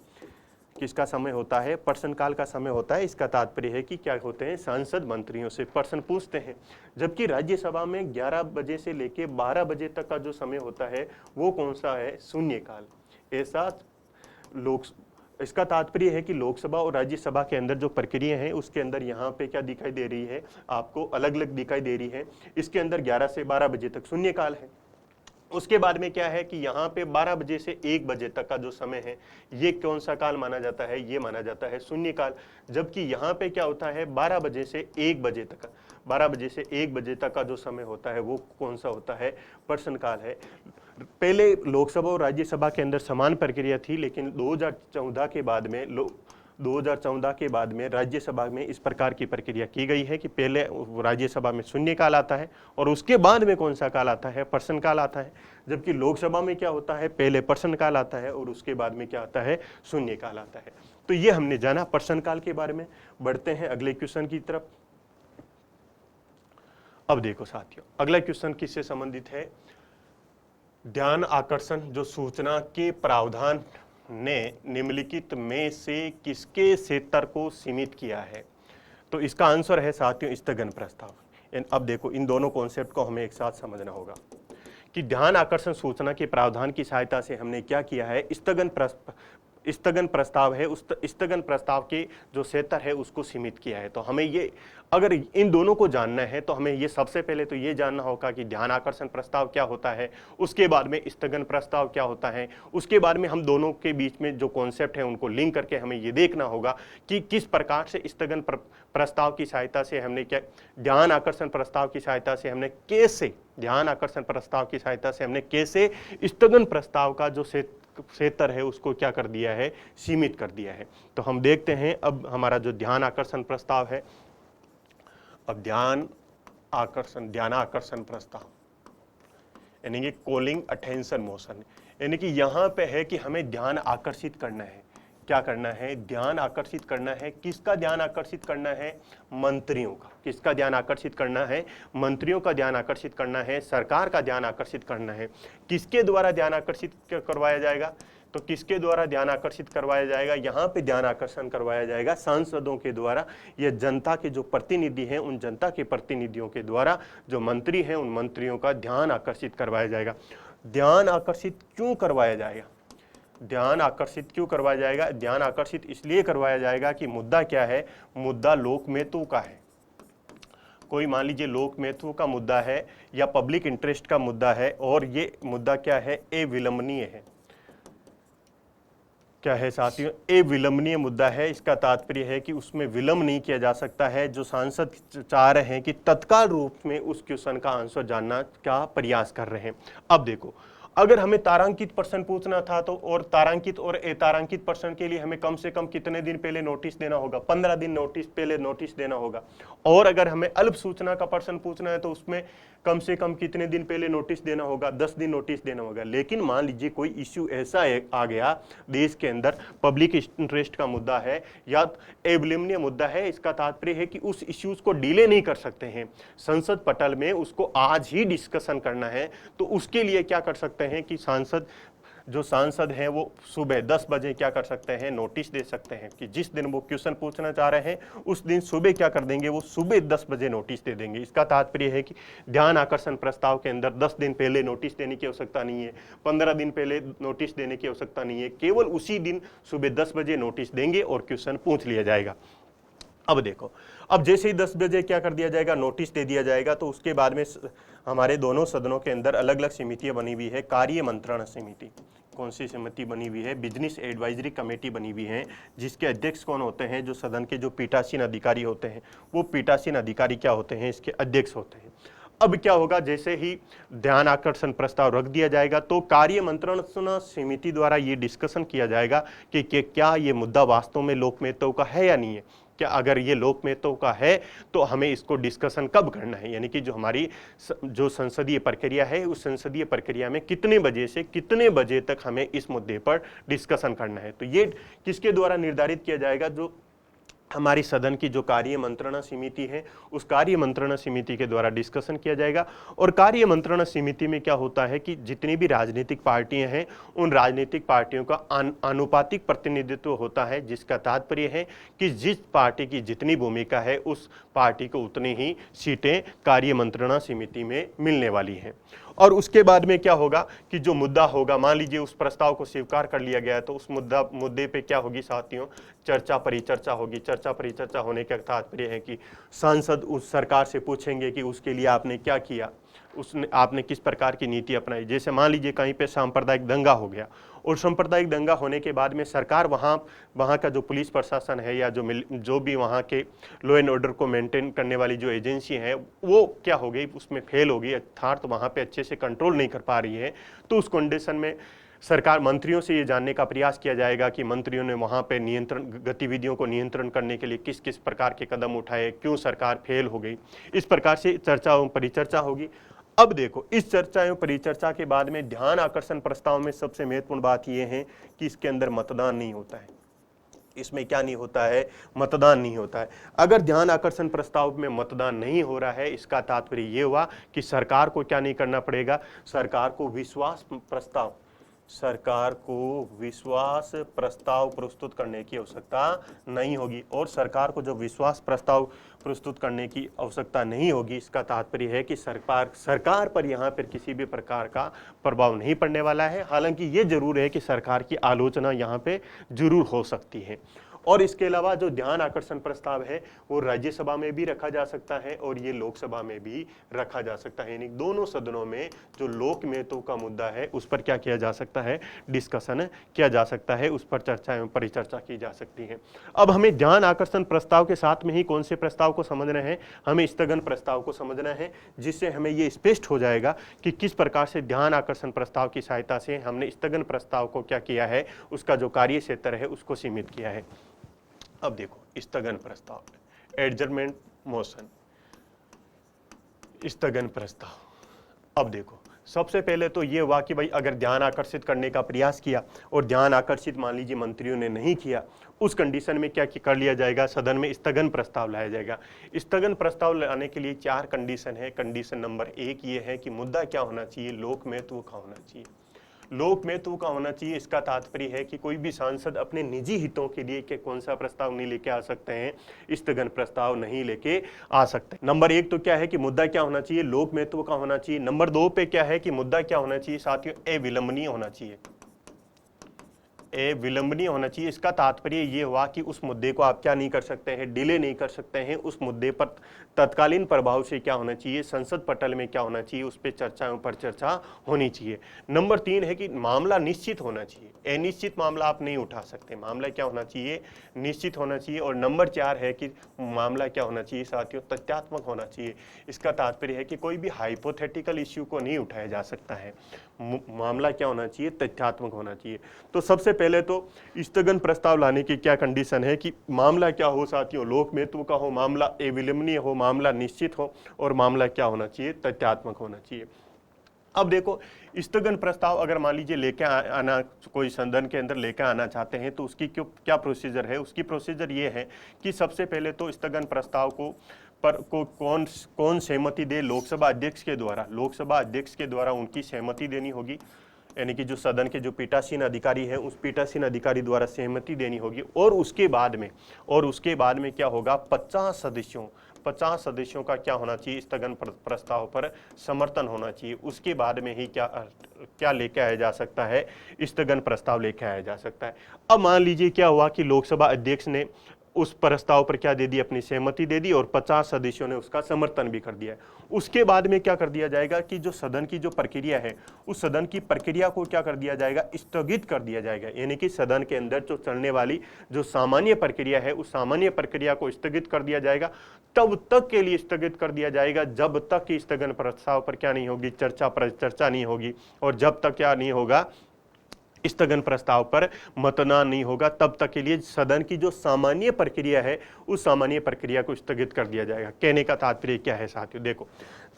किसका समय होता है? प्रश्नकाल का समय होता है। इसका तात्पर्य है कि क्या होते हैं? सांसद मंत्रियों से प्रश्न पूछते हैं। जबकि राज्यसभा में 11 बजे से लेके 12 बजे तक का जो समय होता है वो कौन सा है? शून्यकाल। ऐसा इसका तात्पर्य है कि लोकसभा और राज्यसभा के अंदर जो प्रक्रिया है उसके अंदर यहाँ पे क्या दिखाई दे रही है? आपको अलग अलग दिखाई दे रही है। इसके अंदर 11 से 12 बजे तक शून्यकाल है। उसके बाद में क्या है कि यहाँ पे 12 बजे से 1 बजे तक का जो समय है ये कौन सा काल माना जाता है? ये माना जाता है शून्यकाल। जबकि यहाँ पे क्या होता है? 12 बजे से 1 बजे तक, 12 बजे से 1 बजे तक का जो समय होता है वो कौन सा होता है? प्रश्नकाल है। पहले लोकसभा और राज्यसभा के अंदर समान प्रक्रिया थी, लेकिन 2014 के बाद में 2014 के बाद में राज्यसभा में इस प्रकार की प्रक्रिया की गई है कि पहले राज्यसभा में शून्यकाल आता है और उसके बाद में कौन सा काल आता है? प्रश्नकाल आता है। जबकि लोकसभा में क्या होता है? पहले प्रश्नकाल आता है और उसके बाद में क्या आता है? शून्यकाल आता है। तो ये हमने जाना प्रश्नकाल के बारे में। बढ़ते हैं अगले क्वेश्चन की तरफ। अब देखो साथियों, अगला क्वेश्चन किससे संबंधित है? ध्यान आकर्षण जो सूचना के प्रावधान ने निम्नलिखित में से किसके क्षेत्र को सीमित किया है? तो इसका आंसर है साथियों स्थगन प्रस्ताव। अब देखो, इन दोनों कॉन्सेप्ट को हमें एक साथ समझना होगा कि ध्यान आकर्षण सूचना के प्रावधान की सहायता से हमने क्या किया है? स्थगन प्रस्ताव है, उस स्थगन प्रस्ताव के जो क्षेत्र है उसको सीमित किया है। तो हमें ये, अगर इन दोनों को जानना है तो हमें ये सबसे पहले तो ये जानना होगा कि ध्यान आकर्षण प्रस्ताव क्या होता है, उसके बाद में स्थगन प्रस्ताव क्या होता है, उसके बाद में हम दोनों के बीच में जो कॉन्सेप्ट है उनको लिंक करके हमें ये देखना होगा कि किस प्रकार से स्थगन प्रस्ताव की सहायता से हमने क्या, ध्यान आकर्षण प्रस्ताव की सहायता से हमने कैसे, ध्यान आकर्षण प्रस्ताव की सहायता से हमने कैसे स्थगन प्रस्ताव का जो क्षेत्र है उसको क्या कर दिया है, सीमित कर दिया है। तो हम देखते हैं अब हमारा जो ध्यान आकर्षण प्रस्ताव है, अब ध्यान आकर्षण प्रस्ताव यानी कि कॉलिंग अटेंशन मोशन, यानी कि यहां पे है कि हमें ध्यान आकर्षित करना है। क्या करना है, ध्यान आकर्षित करना है। किसका ध्यान आकर्षित करना है, मंत्रियों का। किसका ध्यान आकर्षित करना है, मंत्रियों का ध्यान आकर्षित करना है, सरकार का ध्यान आकर्षित करना है। किसके द्वारा ध्यान आकर्षित करवाया जाएगा, तो किसके द्वारा ध्यान आकर्षित करवाया जाएगा, यहाँ पे ध्यान आकर्षण करवाया जाएगा सांसदों के द्वारा, या जनता के जो प्रतिनिधि हैं उन जनता के प्रतिनिधियों के द्वारा, जो मंत्री हैं उन मंत्रियों का ध्यान आकर्षित करवाया जाएगा। ध्यान आकर्षित क्यों करवाया जाएगा, ध्यान आकर्षित क्यों करवाया जाएगा, ध्यान आकर्षित इसलिए करवाया जाएगा कि मुद्दा क्या है, मुद्दा लोकमेत्व का है। कोई मान लीजिए लोकमेत्व का मुद्दा है या पब्लिक इंटरेस्ट का मुद्दा है, और ये मुद्दा क्या है, अविलंबनीय है। क्या है साथियों, अविलंबनीय मुद्दा है। इसका तात्पर्य है कि उसमें विलंब नहीं किया जा सकता है। जो सांसद चाह रहे हैं कि तत्काल रूप में उस क्वेश्चन का आंसर जानना का प्रयास कर रहे हैं। अब देखो, अगर हमें तारांकित प्रश्न पूछना था तो, और तारांकित और अतारांकित प्रश्न के लिए हमें कम से कम कितने दिन पहले नोटिस देना होगा, 15 दिन नोटिस पहले नोटिस देना होगा। और अगर हमें अल्प सूचना का प्रश्न पूछना है तो उसमें कम से कम कितने दिन पहले नोटिस देना होगा, 10 दिन नोटिस देना होगा। लेकिन मान लीजिए कोई इश्यू ऐसा आ गया देश के अंदर, पब्लिक इंटरेस्ट का मुद्दा है या अविलंबनीय मुद्दा है, इसका तात्पर्य है कि उस इश्यूज को डिले नहीं कर सकते हैं, संसद पटल में उसको आज ही डिस्कशन करना है। तो उसके लिए क्या कर सकते हैं कि सांसद हैं वो सुबह 10 बजे क्या कर सकते हैं, नोटिस दे सकते हैं कि जिस दिन वो क्वेश्चन पूछना चाह रहे हैं उस दिन सुबह क्या कर देंगे, वो सुबह 10 बजे नोटिस दे देंगे। इसका तात्पर्य है कि ध्यान आकर्षण प्रस्ताव के अंदर 10 दिन पहले नोटिस देने की आवश्यकता नहीं है, 15 दिन पहले नोटिस देने की आवश्यकता नहीं है, केवल उसी दिन सुबह 10 बजे नोटिस देंगे और क्वेश्चन पूछ लिया जाएगा। अब देखो, अब जैसे ही 10 बजे क्या कर दिया जाएगा, नोटिस दे दिया जाएगा, तो उसके बाद में हमारे दोनों सदनों के अंदर अलग अलग समितियां बनी हुई है। कार्य मंत्रणा समिति, कौन सी समिति बनी हुई है, बिजनेस एडवाइजरी कमेटी बनी हुई है, जिसके अध्यक्ष कौन होते हैं, जो सदन के जो पीठासीन अधिकारी होते हैं, वो पीठासीन अधिकारी क्या होते हैं, इसके अध्यक्ष होते हैं। अब क्या होगा, जैसे ही ध्यान आकर्षण प्रस्ताव रख दिया जाएगा तो कार्य मंत्रणा समिति द्वारा ये डिस्कशन किया जाएगा कि क्या ये मुद्दा वास्तव में लोकमेत्व का है या नहीं है। क्या अगर ये लोकमेत्व का है तो हमें इसको डिस्कशन कब करना है, यानी कि जो हमारी जो संसदीय प्रक्रिया है उस संसदीय प्रक्रिया में कितने बजे से कितने बजे तक हमें इस मुद्दे पर डिस्कशन करना है। तो ये किसके द्वारा निर्धारित किया जाएगा, जो हमारी सदन की जो कार्य मंत्रणा समिति है उस कार्य मंत्रणा समिति के द्वारा डिस्कशन किया जाएगा। और कार्य मंत्रणा समिति में क्या होता है कि जितनी भी राजनीतिक पार्टियां हैं उन राजनीतिक पार्टियों का आनुपातिक प्रतिनिधित्व होता है, जिसका तात्पर्य है कि जिस पार्टी की जितनी भूमिका है उस पार्टी को उतनी ही सीटें कार्य मंत्रणा समिति में मिलने वाली हैं। और उसके बाद में क्या होगा कि जो मुद्दा होगा, मान लीजिए उस प्रस्ताव को स्वीकार कर लिया गया तो उस मुद्दे पे क्या होगी साथियों, चर्चा परिचर्चा होगी। चर्चा परिचर्चा होने का तात्पर्य है कि सांसद उस सरकार से पूछेंगे कि उसके लिए आपने क्या किया, उसने आपने किस प्रकार की नीति अपनाई। जैसे मान लीजिए कहीं पे सांप्रदायिक दंगा हो गया और सांप्रदायिक दंगा होने के बाद में सरकार वहाँ का जो पुलिस प्रशासन है या जो भी वहाँ के लॉ एंड ऑर्डर को मेंटेन करने वाली जो एजेंसी है वो क्या हो गई, उसमें फेल हो गई, अर्थात तो वहाँ पे अच्छे से कंट्रोल नहीं कर पा रही है। तो उस कंडीशन में सरकार मंत्रियों से ये जानने का प्रयास किया जाएगा कि मंत्रियों ने वहाँ पे नियंत्रण गतिविधियों को नियंत्रण करने के लिए किस किस प्रकार के कदम उठाए, क्यों सरकार फेल हो गई। इस प्रकार से चर्चा एवं परिचर्चा होगी। अब देखो, इस चर्चा एवं परिचर्चा के बाद में ध्यान आकर्षण प्रस्ताव में सबसे महत्वपूर्ण बात यह है कि इसके अंदर मतदान नहीं होता है। इसमें क्या नहीं होता है, मतदान नहीं होता है। अगर ध्यान आकर्षण प्रस्ताव में मतदान नहीं हो रहा है, इसका तात्पर्य यह हुआ कि सरकार को क्या नहीं करना पड़ेगा, सरकार को विश्वास प्रस्ताव सरकार को विश्वास प्रस्ताव प्रस्तुत करने की आवश्यकता नहीं होगी। और सरकार को जो विश्वास प्रस्ताव प्रस्तुत करने की आवश्यकता नहीं होगी, इसका तात्पर्य है कि सरकार पर यहाँ पर किसी भी प्रकार का प्रभाव नहीं पड़ने वाला है। हालांकि ये जरूर है कि सरकार की आलोचना यहाँ पे जरूर हो सकती है। और इसके अलावा जो ध्यान आकर्षण प्रस्ताव है वो राज्यसभा में भी रखा जा सकता है और ये लोकसभा में भी रखा जा सकता है। यानी दोनों सदनों में जो लोक महत्व का मुद्दा है उस पर क्या किया जा सकता है, डिस्कशन किया जा सकता है, उस पर चर्चा एवं परिचर्चा की जा सकती है। अब हमें ध्यान आकर्षण प्रस्ताव के साथ में ही कौन से प्रस्ताव को समझना है, हमें स्थगन प्रस्ताव को समझना है, जिससे हमें ये स्पष्ट हो जाएगा कि किस प्रकार से ध्यान आकर्षण प्रस्ताव की सहायता से हमने स्थगन प्रस्ताव को क्या किया है, उसका जो कार्य क्षेत्र है उसको सीमित किया है। अब देखो स्थगन प्रस्ताव, एडजर्नमेंट मोशन, स्थगन प्रस्ताव। अब देखो सबसे पहले तो ये हुआ कि भाई अगर ध्यान आकर्षित करने का प्रयास किया और ध्यान आकर्षित मान लीजिए मंत्रियों ने नहीं किया, उस कंडीशन में क्या कर लिया जाएगा, सदन में स्थगन प्रस्ताव लाया जाएगा। स्थगन प्रस्ताव लाने के लिए 4 कंडीशन है। कंडीशन नंबर 1 ये है कि मुद्दा क्या होना चाहिए, लोक महत्व का होना चाहिए। लोक महत्व का होना चाहिए, इसका तात्पर्य है कि कोई भी सांसद अपने निजी हितों के लिए के कौन सा प्रस्ताव नहीं लेके आ सकते हैं, स्थगन प्रस्ताव नहीं लेके आ सकते। नंबर 1 तो क्या है कि मुद्दा क्या होना चाहिए, लोक महत्व का होना चाहिए। नंबर 2 पे क्या है कि मुद्दा क्या होना चाहिए साथियों, अविलंबनीय होना चाहिए। विलंबनीय होना चाहिए, इसका तात्पर्य ये हुआ कि उस मुद्दे को आप क्या नहीं कर सकते हैं, डिले नहीं कर सकते हैं। उस मुद्दे पर तत्कालीन प्रभाव से क्या होना चाहिए, संसद पटल में क्या होना चाहिए, उस पर चर्चा पर चर्चा होनी चाहिए। नंबर 3 है कि मामला निश्चित होना चाहिए, अनिश्चित मामला आप नहीं उठा सकते, मामला क्या होना चाहिए, निश्चित होना चाहिए। और नंबर 4 है कि मामला क्या होना चाहिए साथियों, तथ्यात्मक होना चाहिए। इसका तात्पर्य है कि कोई भी हाइपोथेटिकल इश्यू को नहीं उठाया जा सकता है, मामला क्या होना चाहिए, तथ्यात्मक होना चाहिए। तो सबसे पहले तो स्थगन प्रस्ताव लाने की क्या कंडीशन है कि मामला क्या हो साथियों, लोक महत्व का हो, मामला अविलंबनीय हो, मामला निश्चित हो, और मामला क्या होना चाहिए, तथ्यात्मक होना चाहिए। अब देखो स्थगन प्रस्ताव अगर मान लीजिए लेके आना, कोई सदन के अंदर लेके आना चाहते हैं तो उसकी क्या प्रोसीजर है, उसकी प्रोसीजर ये है कि सबसे पहले तो स्थगन प्रस्ताव को कौन सहमति दे, लोकसभा अध्यक्ष के द्वारा, लोकसभा अध्यक्ष के द्वारा उनकी सहमति देनी होगी। यानी कि जो सदन के जो पीठासीन अधिकारी है उस पीठासीन अधिकारी द्वारा सहमति देनी होगी। और उसके बाद में क्या होगा, 50 सदस्यों का क्या होना चाहिए, स्थगन प्रस्ताव पर समर्थन होना चाहिए। उसके बाद में ही क्या लेके आया जा सकता है, स्थगन प्रस्ताव लेके आया जा सकता है। अब मान लीजिए क्या हुआ कि लोकसभा अध्यक्ष ने उस प्रस्ताव पर क्या दे दी, अपनी सहमति दे दी, और 50 सदस्यों ने उसका समर्थन भी कर दिया। उसके बाद में क्या कर दिया जाएगा कि जो सदन की जो प्रक्रिया है, उस सदन की प्रक्रिया को क्या कर दिया जाएगा, स्थगित कर दिया जाएगा। यानी कि सदन के अंदर जो चलने वाली जो सामान्य प्रक्रिया है, उस सामान्य प्रक्रिया को स्थगित कर दिया जाएगा। तब तक के लिए स्थगित कर दिया जाएगा जब तक कि स्थगन प्रस्ताव पर क्या नहीं होगी, चर्चा नहीं होगी, और जब तक क्या नहीं होगा, स्थगन प्रस्ताव पर मतदान नहीं होगा, तब तक के लिए सदन की जो सामान्य प्रक्रिया है उस सामान्य प्रक्रिया को स्थगित कर दिया जाएगा। कहने का तात्पर्य क्या है साथियों, देखो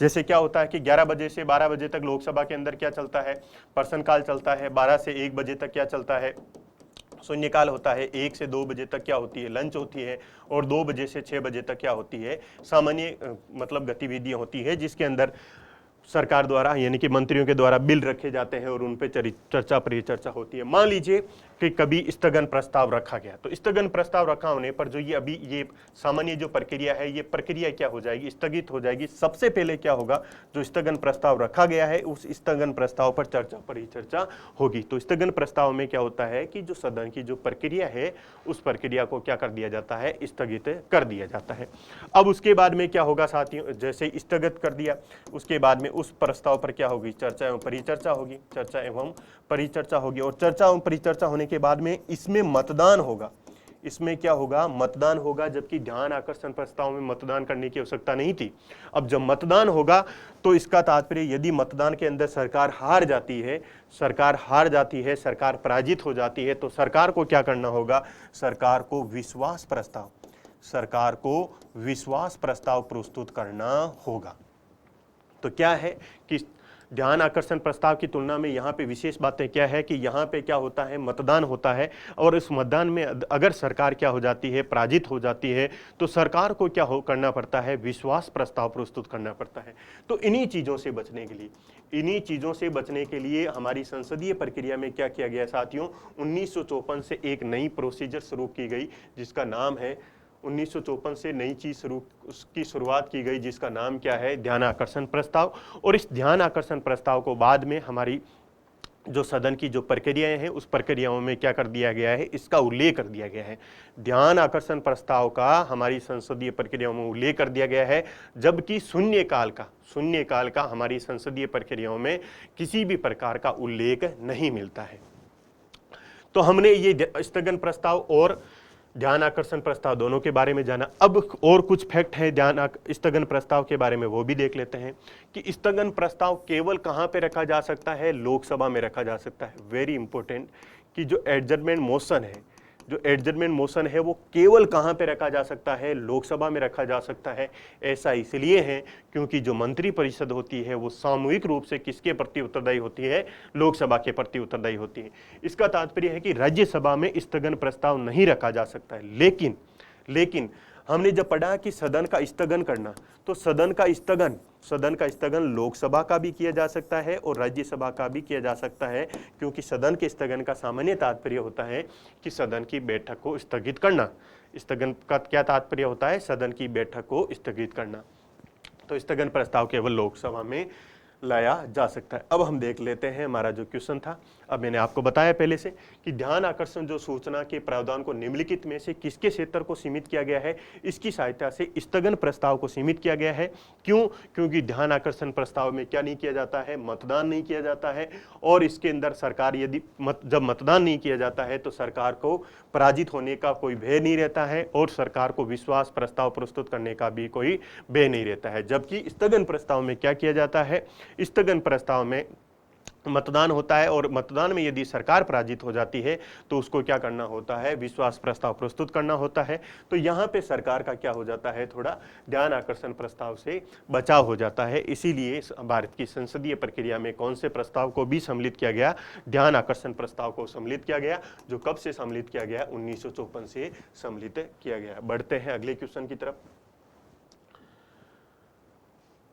जैसे क्या होता है कि 11 बजे से 12 बजे तक लोकसभा के अंदर क्या चलता है, प्रश्नकाल चलता है। 12 से 1 बजे तक क्या चलता है, शून्यकाल होता है। 1 से 2 बजे तक क्या होती है, लंच होती है। और 2 बजे से 6 बजे तक क्या होती है, सामान्य मतलब गतिविधियां होती है, जिसके अंदर सरकार द्वारा यानी कि मंत्रियों के द्वारा बिल रखे जाते हैं और उन पे चर्चा परिचर्चा होती है। मान लीजिए कि कभी स्थगन प्रस्ताव रखा गया, तो स्थगन प्रस्ताव रखा होने पर जो ये सामान्य जो प्रक्रिया है, ये प्रक्रिया क्या हो जाएगी, स्थगित हो जाएगी। सबसे पहले क्या होगा, जो स्थगन प्रस्ताव रखा गया है उस स्थगन प्रस्ताव पर चर्चा परिचर्चा होगी। तो स्थगन प्रस्ताव में क्या होता है कि जो सदन की जो प्रक्रिया है उस प्रक्रिया को क्या कर दिया जाता है, स्थगित कर दिया जाता है। अब उसके बाद में क्या होगा साथियों, जैसे स्थगित कर दिया, उसके बाद में उस प्रस्ताव पर क्या होगी, चर्चा एवं परिचर्चा होगी, चर्चा एवं परिचर्चा होगी। और चर्चा एवं परिचर्चा होने के बाद में इसमें मतदान होगा। इसमें क्या होगा, मतदान होगा, जबकि ध्यान आकर्षण प्रस्ताव में मतदान करने की आवश्यकता नहीं थी। अब जब मतदान होगा तो इसका तात्पर्य यदि मतदान के अंदर सरकार हार जाती है, सरकार पराजित हो जाती है, तो सरकार को क्या करना होगा, सरकार को विश्वास प्रस्ताव प्रस्तुत करना होगा। तो क्या है कि ध्यान आकर्षण प्रस्ताव की तुलना में यहाँ पे विशेष बातें क्या है कि यहाँ पे क्या होता है, मतदान होता है और इस मतदान में अगर सरकार क्या हो जाती है, पराजित हो जाती है, तो सरकार को क्या करना पड़ता है, विश्वास प्रस्ताव प्रस्तुत करना पड़ता है। तो इन्हीं चीज़ों से बचने के लिए हमारी संसदीय प्रक्रिया में क्या किया गया साथियों, 1954 से एक नई प्रोसीजर शुरू की गई जिसका नाम है 1954 से नई चीज उसकी शुरुआत की गई जिसका नाम क्या है, ध्यान आकर्षण प्रस्ताव। और इस ध्यान आकर्षण प्रस्ताव को बाद में हमारी जो सदन की जो प्रक्रियाएं हैं उस प्रक्रियाओं में क्या कर दिया गया है, इसका उल्लेख कर दिया गया है। ध्यान आकर्षण प्रस्ताव का हमारी संसदीय प्रक्रियाओं में उल्लेख कर दिया गया है, जबकि शून्यकाल का हमारी संसदीय प्रक्रियाओं में किसी भी प्रकार का उल्लेख नहीं मिलता है। तो हमने ये स्थगन प्रस्ताव और ध्यान आकर्षण प्रस्ताव दोनों के बारे में जाना। अब और कुछ फैक्ट है स्थगन प्रस्ताव के बारे में, वो भी देख लेते हैं कि स्थगन प्रस्ताव केवल कहां पे रखा जा सकता है, लोकसभा में रखा जा सकता है। वेरी इंपॉर्टेंट कि जो एडजर्नमेंट मोशन है वो केवल कहां पे रखा जा सकता है, लोकसभा में रखा जा सकता है। ऐसा इसलिए है क्योंकि जो मंत्री परिषद होती है वो सामूहिक रूप से किसके प्रति उत्तरदायी होती है, लोकसभा के प्रति उत्तरदायी होती है। इसका तात्पर्य है कि राज्यसभा में स्थगन प्रस्ताव नहीं रखा जा सकता है। लेकिन हमने जब पढ़ा कि सदन का स्थगन करना, तो सदन का स्थगन लोकसभा का भी किया जा सकता है और राज्यसभा का भी किया जा सकता है, क्योंकि सदन के स्थगन का सामान्य तात्पर्य होता है कि सदन की बैठक को स्थगित करना। स्थगन का क्या तात्पर्य होता है, सदन की बैठक को स्थगित करना। तो स्थगन प्रस्ताव केवल लोकसभा में लाया जा सकता है। अब हम देख लेते हैं हमारा जो क्वेश्चन था। अब मैंने आपको बताया पहले से कि ध्यान आकर्षण जो सूचना के प्रावधान को निम्नलिखित में से किसके क्षेत्र को सीमित किया गया है, इसकी सहायता से स्थगन प्रस्ताव को सीमित किया गया है। क्यों? क्योंकि ध्यान आकर्षण प्रस्ताव में क्या नहीं किया जाता है, मतदान नहीं किया जाता है। और इसके अंदर सरकार जब मतदान नहीं किया जाता है तो सरकार को पराजित होने का कोई भय नहीं रहता है और सरकार को विश्वास प्रस्ताव प्रस्तुत करने का भी कोई भय नहीं रहता है। जबकि स्थगन प्रस्ताव में क्या किया जाता है, स्थगन प्रस्ताव में मतदान होता है और मतदान में यदि सरकार पराजित हो जाती है तो उसको क्या करना होता है, विश्वास प्रस्ताव प्रस्तुत करना होता है। तो यहाँ पे सरकार का क्या हो जाता है, थोड़ा ध्यान आकर्षण प्रस्ताव से बचाव हो जाता है। इसीलिए भारत की संसदीय प्रक्रिया में कौन से प्रस्ताव को भी सम्मिलित किया गया, ध्यान आकर्षण प्रस्ताव को सम्मिलित किया गया, जो कब से सम्मिलित किया गया, 1954 से सम्मिलित किया गया। बढ़ते हैं अगले क्वेश्चन की तरफ।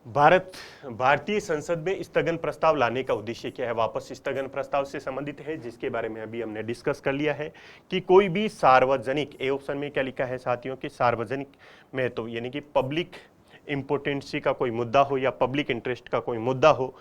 भारतीय संसद में स्थगन प्रस्ताव लाने का उद्देश्य क्या है, वापस स्थगन प्रस्ताव से संबंधित है, जिसके बारे में अभी हमने डिस्कस कर लिया है कि कोई भी सार्वजनिक, ए ऑप्शन में क्या लिखा है साथियों कि सार्वजनिक महत्व यानी कि पब्लिक इंपोर्टेंसी का कोई मुद्दा हो या पब्लिक इंटरेस्ट का कोई मुद्दा हो।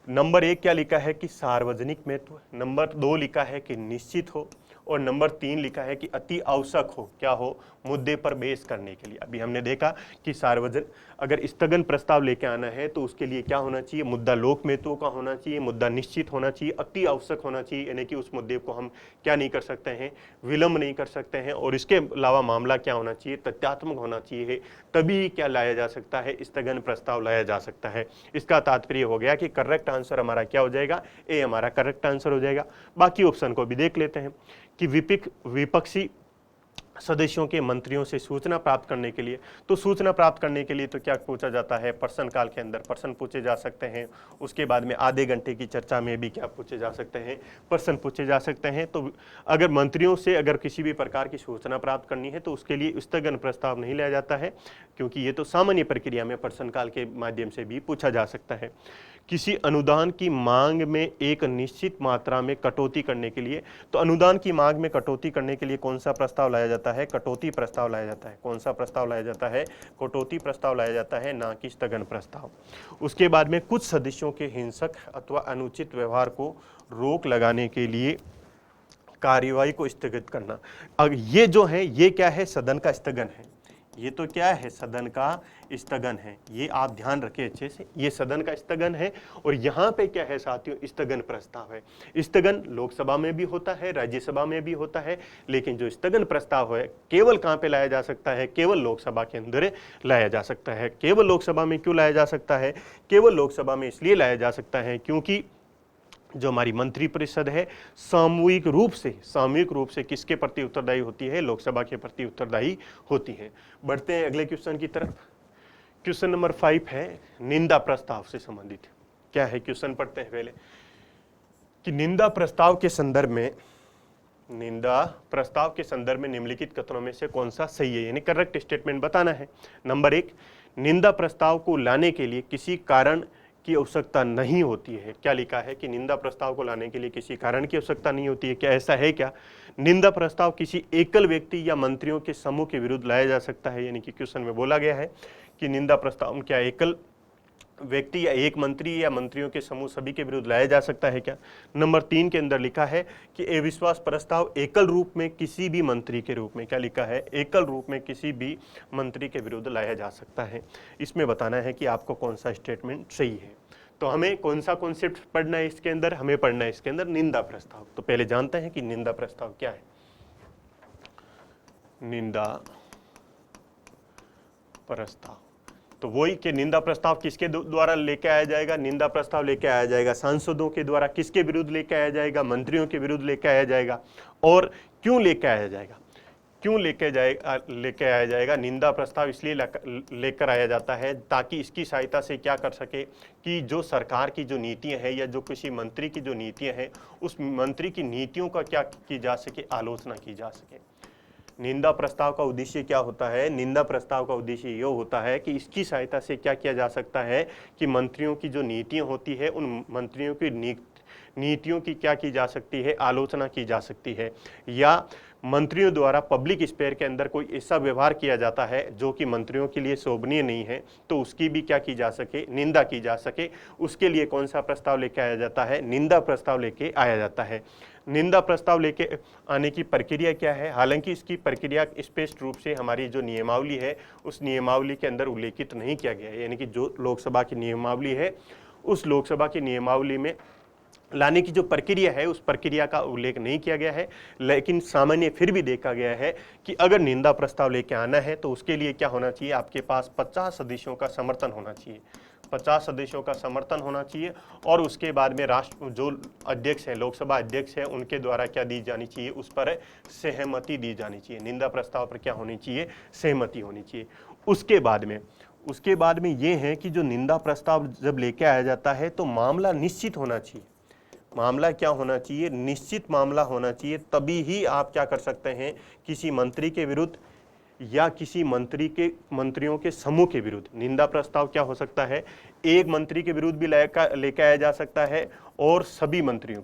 नंबर 1 क्या लिखा है कि सार्वजनिक महत्व, नंबर 2 लिखा है कि निश्चित हो और नंबर 3 लिखा है कि अति आवश्यक हो, क्या हो, मुद्दे पर बहस करने के लिए। अभी हमने देखा कि सार्वजनिक अगर स्थगन प्रस्ताव लेके आना है तो उसके लिए क्या होना चाहिए, मुद्दा लोक महत्व का होना चाहिए, मुद्दा निश्चित होना चाहिए, अति आवश्यक होना चाहिए, यानी कि उस मुद्दे को हम क्या नहीं कर सकते हैं, विलंब नहीं कर सकते हैं। और इसके अलावा मामला क्या होना चाहिए, तथ्यात्मक होना चाहिए, तभी क्या लाया जा सकता है, स्थगन प्रस्ताव लाया जा सकता है। इसका तात्पर्य हो गया कि करेक्ट आंसर हमारा क्या हो जाएगा, ए हमारा करेक्ट आंसर हो जाएगा। बाकी ऑप्शन को भी देख लेते हैं कि विपक्षी सदस्यों के मंत्रियों से सूचना प्राप्त करने के लिए, तो सूचना प्राप्त करने के लिए तो क्या पूछा जाता है, प्रश्नकाल के अंदर प्रश्न पूछे जा सकते हैं। उसके बाद में आधे घंटे की चर्चा में भी क्या पूछे जा सकते हैं, प्रश्न पूछे जा सकते हैं। तो अगर मंत्रियों से अगर किसी भी प्रकार की सूचना प्राप्त करनी है तो उसके लिए स्थगन प्रस्ताव नहीं लिया जाता है, क्योंकि ये तो सामान्य प्रक्रिया में प्रश्नकाल के माध्यम से भी पूछा जा सकता है। किसी अनुदान की मांग में एक निश्चित मात्रा में कटौती करने के लिए, तो अनुदान की मांग में कटौती करने के लिए कौन सा प्रस्ताव लाया जाता है, कटौती प्रस्ताव लाया जाता है। कौन सा प्रस्ताव लाया जाता है, कटौती प्रस्ताव लाया जाता है, ना कि स्थगन प्रस्ताव। उसके बाद में कुछ सदस्यों के हिंसक अथवा अनुचित व्यवहार को रोक लगाने के लिए कार्यवाही को स्थगित करना। अब ये जो है ये क्या है, सदन का स्थगन है। ये तो क्या है, सदन का स्थगन है। ये आप ध्यान रखें अच्छे से, ये सदन का स्थगन है। और यहाँ पे क्या है साथियों, स्थगन प्रस्ताव है। स्थगन लोकसभा में भी होता है, राज्यसभा में भी होता है, लेकिन जो स्थगन प्रस्ताव है केवल कहाँ पे लाया जा सकता है, केवल लोकसभा के अंदर लाया जा सकता है। केवल लोकसभा में क्यों लाया जा सकता है, केवल लोकसभा में इसलिए लाया जा सकता है क्योंकि जो हमारी मंत्री परिषद है सामूहिक रूप से किसके प्रति उत्तरदायी होती है, लोकसभा के प्रति उत्तरदायी होती है। बढ़ते हैं अगले क्वेश्चन की तरफ। क्वेश्चन नंबर 5 है निंदा प्रस्ताव से संबंधित। क्या है क्वेश्चन पढ़ते हैं पहले कि निंदा प्रस्ताव के संदर्भ में निम्नलिखित कथनों में से कौन सा सही है, यानी करेक्ट स्टेटमेंट बताना है। नंबर 1, निंदा प्रस्ताव को लाने के लिए किसी कारण की आवश्यकता नहीं होती है। क्या लिखा है कि निंदा प्रस्ताव को लाने के लिए किसी कारण की आवश्यकता नहीं होती है। क्या ऐसा है क्या? निंदा प्रस्ताव किसी एकल व्यक्ति या मंत्रियों के समूह के विरुद्ध लाया जा सकता है, यानी कि क्वेश्चन में बोला गया है कि निंदा प्रस्ताव क्या एकल व्यक्ति या एक मंत्री या मंत्रियों के समूह सभी के विरुद्ध लाया जा सकता है क्या? नंबर 3 के अंदर लिखा है कि अविश्वास प्रस्ताव एकल रूप में किसी भी मंत्री के रूप में, क्या लिखा है, एकल रूप में किसी भी मंत्री के विरुद्ध लाया जा सकता है। इसमें बताना है कि आपको कौन सा स्टेटमेंट सही है। तो हमें कौन सा कॉन्सेप्ट पढ़ना है इसके अंदर? हमें पढ़ना है इसके अंदर निंदा प्रस्ताव। तो पहले जानते हैं कि निंदा प्रस्ताव क्या है। निंदा प्रस्ताव तो वही कि निंदा प्रस्ताव किसके द्वारा लेके आया जाएगा? निंदा प्रस्ताव लेके आया जाएगा सांसदों के द्वारा। किसके विरुद्ध लेके आया जाएगा? मंत्रियों के विरुद्ध लेके आया जाएगा। और क्यों लेके आया जाएगा? क्यों लेके आया जाएगा? निंदा प्रस्ताव इसलिए लेकर आया जाता है ताकि इसकी सहायता से क्या कर सके कि जो सरकार की जो नीतियां हैं या जो किसी मंत्री की जो नीतियां हैं उस मंत्री की नीतियों का क्या की जा सके, आलोचना की जा सके। निंदा प्रस्ताव का उद्देश्य क्या होता है? निंदा प्रस्ताव का उद्देश्य यह होता है कि इसकी सहायता से क्या किया जा सकता है कि मंत्रियों की जो नीतियां होती है उन मंत्रियों की नीतियों की क्या की जा सकती है, आलोचना की जा सकती है। या मंत्रियों द्वारा पब्लिक स्पेयर के अंदर कोई ऐसा व्यवहार किया जाता है जो कि मंत्रियों के लिए शोभनीय नहीं है, तो उसकी भी क्या की जा सके, निंदा की जा सके। उसके लिए कौन सा प्रस्ताव लेके आया जाता है? निंदा प्रस्ताव लेके आया जाता है। निंदा प्रस्ताव लेके आने की प्रक्रिया क्या है? हालांकि इसकी प्रक्रिया स्पष्ट रूप से हमारी जो नियमावली है उस नियमावली के अंदर उल्लेखित नहीं किया गया है, यानी कि जो लोकसभा की नियमावली है उस लोकसभा की नियमावली में लाने की जो प्रक्रिया है उस प्रक्रिया का उल्लेख नहीं किया गया है। लेकिन सामान्य फिर भी देखा गया है कि अगर निंदा प्रस्ताव लेके आना है तो उसके लिए क्या होना चाहिए? आपके पास 50 सदस्यों का समर्थन होना चाहिए। 50 सदस्यों का समर्थन होना चाहिए और उसके बाद में राष्ट्र जो अध्यक्ष है, लोकसभा अध्यक्ष है, उनके द्वारा क्या दी जानी चाहिए? उस पर सहमति दी जानी चाहिए। निंदा प्रस्ताव पर क्या होनी चाहिए? सहमति होनी चाहिए। उसके बाद में ये है कि जो निंदा प्रस्ताव जब लेके आया जाता है तो मामला निश्चित होना चाहिए। मामला क्या होना चाहिए? निश्चित मामला होना चाहिए। तभी ही आप क्या कर सकते हैं, किसी मंत्री के विरुद्ध या किसी मंत्रियों के समूह के विरुद्ध निंदा प्रस्ताव क्या हो सकता है? एक मंत्री के विरुद्ध भी लेके आया जा सकता है और सभी मंत्रियों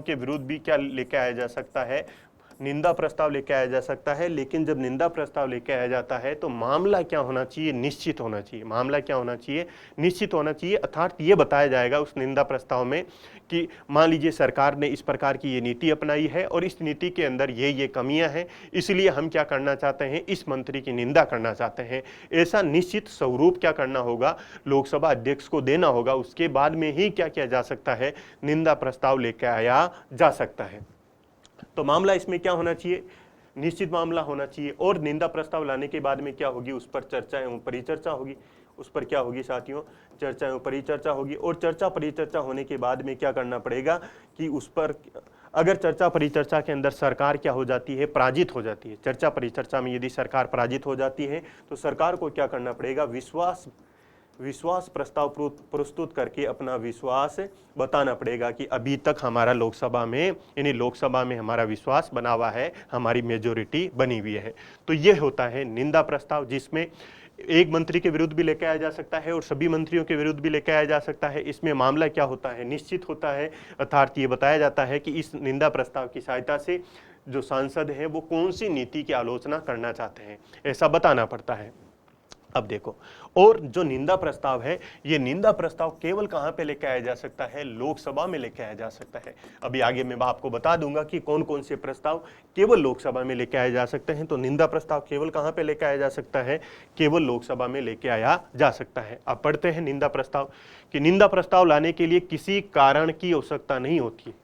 के विरुद्ध भी क्या लेके आया जा सकता है? निंदा प्रस्ताव लेके आया जा सकता है। लेकिन जब निंदा प्रस्ताव लेके आया जाता है तो मामला क्या होना चाहिए? निश्चित होना चाहिए। मामला क्या होना चाहिए? निश्चित होना चाहिए। अर्थात ये बताया जाएगा उस निंदा प्रस्ताव में कि मान लीजिए सरकार ने इस प्रकार की ये नीति अपनाई है और इस नीति के अंदर ये कमियां हैं, इसलिए हम क्या करना चाहते हैं? इस मंत्री की निंदा करना चाहते हैं। ऐसा निश्चित स्वरूप क्या करना होगा? लोकसभा अध्यक्ष को देना होगा। उसके बाद में ही क्या किया जा सकता है? निंदा प्रस्ताव लेके आया जा सकता है। तो मामला इसमें क्या होना चाहिए? निश्चित मामला होना चाहिए। और निंदा प्रस्ताव लाने के बाद में क्या होगी? उस पर चर्चा एवं परिचर्चा होगी। उस पर क्या होगी साथियों? चर्चा एवं परिचर्चा होगी। और चर्चा परिचर्चा होने के बाद में क्या करना पड़ेगा कि उस पर अगर चर्चा परिचर्चा के अंदर सरकार क्या हो जाती है? पराजित हो जाती है। चर्चा परिचर्चा में यदि सरकार पराजित हो जाती है तो सरकार को क्या करना पड़ेगा? विश्वास प्रस्ताव प्रस्तुत करके अपना विश्वास बताना पड़ेगा कि अभी तक हमारा लोकसभा में हमारा विश्वास बना हुआ है, हमारी मेजोरिटी बनी हुई है। तो ये होता है निंदा प्रस्ताव, जिसमें एक मंत्री के विरुद्ध भी लेकर आया जा सकता है और सभी मंत्रियों के विरुद्ध भी लेकर आया जा सकता है। इसमें मामला क्या होता है? निश्चित होता है। अर्थात ये बताया जाता है कि इस निंदा प्रस्ताव की सहायता से जो सांसद हैं वो कौन सी नीति की आलोचना करना चाहते हैं, ऐसा बताना पड़ता है। अब देखो, और जो निंदा प्रस्ताव है, ये निंदा प्रस्ताव केवल कहां पे लेके आया जा सकता है? लोकसभा में लेके आया जा सकता है। अभी आगे मैं आपको बता दूंगा कि कौन कौन से प्रस्ताव केवल लोकसभा में लेके आए जा सकते हैं। तो निंदा प्रस्ताव केवल कहां पे लेके आया जा सकता है? केवल लोकसभा में लेके आया जा सकता है। अब पढ़ते हैं निंदा प्रस्ताव कि निंदा प्रस्ताव लाने के लिए किसी कारण की आवश्यकता नहीं होती,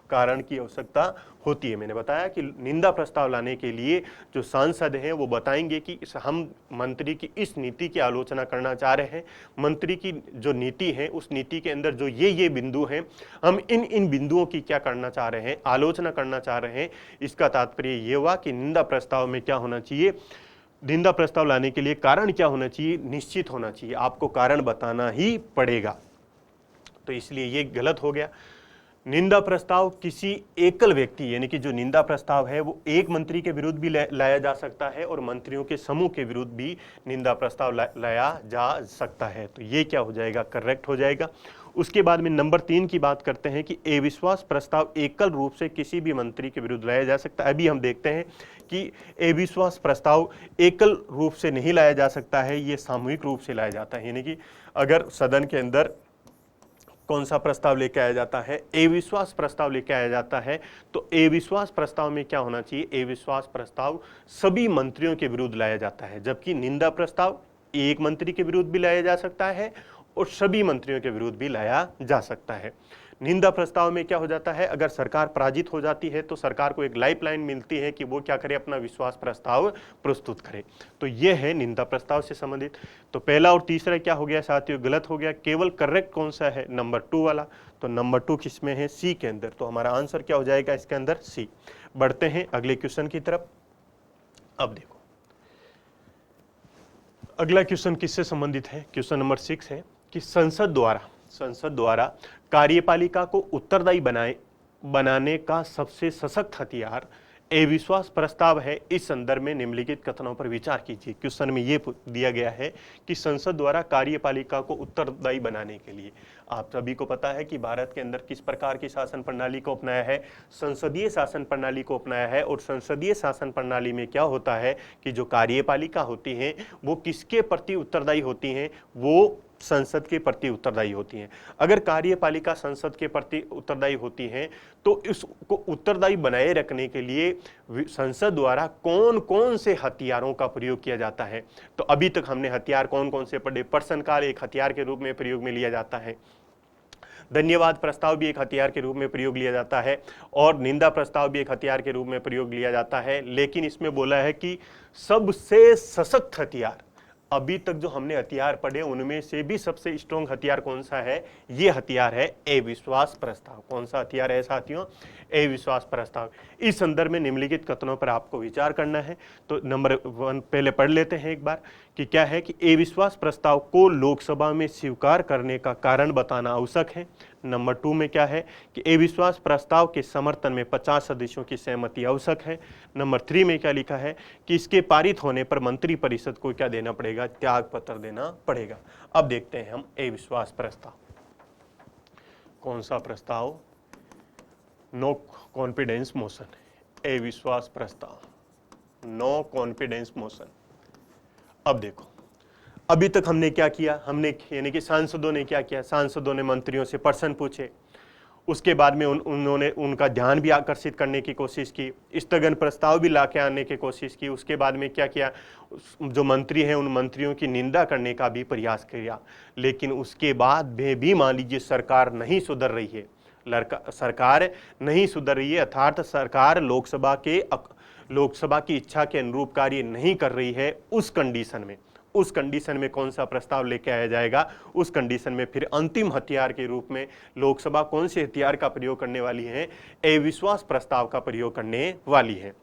कारण की आवश्यकता होती है। मैंने बताया कि निंदा प्रस्ताव लाने के लिए जो सांसद हैं वो बताएंगे कि हम मंत्री की इस नीति की आलोचना करना चाह रहे हैं, मंत्री की जो नीति है उस नीति के अंदर जो ये बिंदु हैं, हम इन बिंदुओं की क्या करना चाह रहे हैं? आलोचना करना चाह रहे हैं। इसका तात्पर्य ये हुआ कि निंदा प्रस्ताव में क्या होना चाहिए? निंदा प्रस्ताव लाने के लिए कारण क्या होना चाहिए, निश्चित होना चाहिए, आपको कारण बताना ही पड़ेगा। तो इसलिए ये गलत हो गया। निंदा प्रस्ताव किसी एकल व्यक्ति यानी कि जो निंदा प्रस्ताव है वो एक मंत्री के विरुद्ध भी लाया जा सकता है और मंत्रियों के समूह के विरुद्ध भी निंदा प्रस्ताव लाया जा सकता है। तो ये क्या हो जाएगा, करेक्ट हो जाएगा। उसके बाद में नंबर 3 की बात करते हैं कि अविश्वास प्रस्ताव एकल रूप से किसी भी मंत्री के विरुद्ध लाया जा सकता है। अभी हम देखते हैं कि अविश्वास प्रस्ताव एकल रूप से नहीं लाया जा सकता है, ये सामूहिक रूप से लाया जाता है। यानी कि अगर सदन के अंदर कौन सा प्रस्ताव लेके आया जाता है, अविश्वास प्रस्ताव लेके आया जाता है, तो अविश्वास प्रस्ताव में क्या होना चाहिए, अविश्वास प्रस्ताव सभी मंत्रियों के विरुद्ध लाया जाता है, जबकि निंदा प्रस्ताव एक मंत्री के विरुद्ध भी लाया जा सकता है और सभी मंत्रियों के विरुद्ध भी लाया जा सकता है। निंदा प्रस्ताव में क्या हो जाता है, अगर सरकार पराजित हो जाती है तो सरकार को एक लाइफलाइन मिलती है कि वो क्या करे, अपना विश्वास प्रस्ताव प्रस्तुत करे। तो ये है निंदा प्रस्ताव से संबंधित। तो पहला और तीसरा क्या हो गया साथियों, गलत हो गया। केवल करेक्ट कौन सा है, नंबर 2 वाला। तो नंबर 2 किसमें है, सी के अंदर। तो हमारा आंसर क्या हो जाएगा इसके अंदर, सी। बढ़ते हैं अगले क्वेश्चन की तरफ। अब देखो अगला क्वेश्चन किससे संबंधित है, क्वेश्चन नंबर 6 है कि संसद द्वारा कार्यपालिका को उत्तरदायी बनाने का सबसे सशक्त हथियार अविश्वास प्रस्ताव है। इस संदर्भ में निम्नलिखित कथनों पर विचार कीजिए। क्वेश्चन में ये दिया गया है कि संसद द्वारा कार्यपालिका को उत्तरदायी बनाने के लिए, आप सभी को पता है कि भारत के अंदर किस प्रकार की शासन प्रणाली को अपनाया है, संसदीय शासन प्रणाली को अपनाया है। और संसदीय शासन प्रणाली में क्या होता है कि जो कार्यपालिका होती है वो किसके प्रति उत्तरदायी होती हैं, वो संसद के प्रति उत्तरदायी होती हैं। अगर कार्यपालिका संसद के प्रति उत्तरदायी होती हैं तो इसको उत्तरदायी बनाए रखने के लिए संसद द्वारा कौन कौन से हथियारों का प्रयोग किया जाता है। तो अभी तक हमने हथियार कौन कौन से पढ़े, प्रश्नकाल एक हथियार के रूप में प्रयोग में लिया जाता है, धन्यवाद प्रस्ताव भी एक हथियार के रूप में प्रयोग लिया जाता है, और निंदा प्रस्ताव भी एक हथियार के रूप में प्रयोग लिया जाता है। लेकिन इसमें बोला है कि सबसे सशक्त हथियार, अभी तक जो हमने हथियार पढ़े उनमें से भी सबसे स्ट्रॉन्ग हथियार कौन सा है, ये हथियार है अविश्वास प्रस्ताव। कौन सा हथियार है साथियों, अविश्वास प्रस्ताव। इस संदर्भ में निम्नलिखित कथनों पर आपको विचार करना है। तो नंबर 1 पहले पढ़ लेते हैं एक बार कि क्या है कि अविश्वास प्रस्ताव को लोकसभा में स्वीकार करने का कारण बताना आवश्यक है। नंबर 2 में क्या है कि अविश्वास प्रस्ताव के समर्थन में 50 सदस्यों की सहमति आवश्यक है। नंबर 3 में क्या लिखा है कि इसके पारित होने पर मंत्रिपरिषद को क्या देना पड़ेगा, त्याग पत्र देना पड़ेगा। अब देखते हैं हम अविश्वास प्रस्ताव। कौन सा प्रस्ताव, नो कॉन्फिडेंस मोशन, अविश्वास प्रस्ताव, नो कॉन्फिडेंस मोशन। अब देखो अभी तक हमने क्या किया, हमने यानी कि सांसदों ने क्या किया, सांसदों ने मंत्रियों से प्रश्न पूछे, उसके बाद में उन्होंने उनका ध्यान भी आकर्षित करने की कोशिश की, स्थगन प्रस्ताव भी लाके आने की कोशिश की। उसके बाद में क्या किया, जो मंत्री हैं उन मंत्रियों की निंदा करने का भी प्रयास किया। लेकिन उसके बाद भी मान लीजिए सरकार नहीं सुधर रही है, सरकार नहीं सुधर रही है, अर्थात सरकार लोकसभा की इच्छा के अनुरूप कार्य नहीं कर रही है। उस कंडीशन में कौन सा प्रस्ताव लेके आया जाएगा, उस कंडीशन में फिर अंतिम हथियार के रूप में लोकसभा कौन से हथियार का प्रयोग करने वाली है, अविश्वास प्रस्ताव का प्रयोग करने वाली है।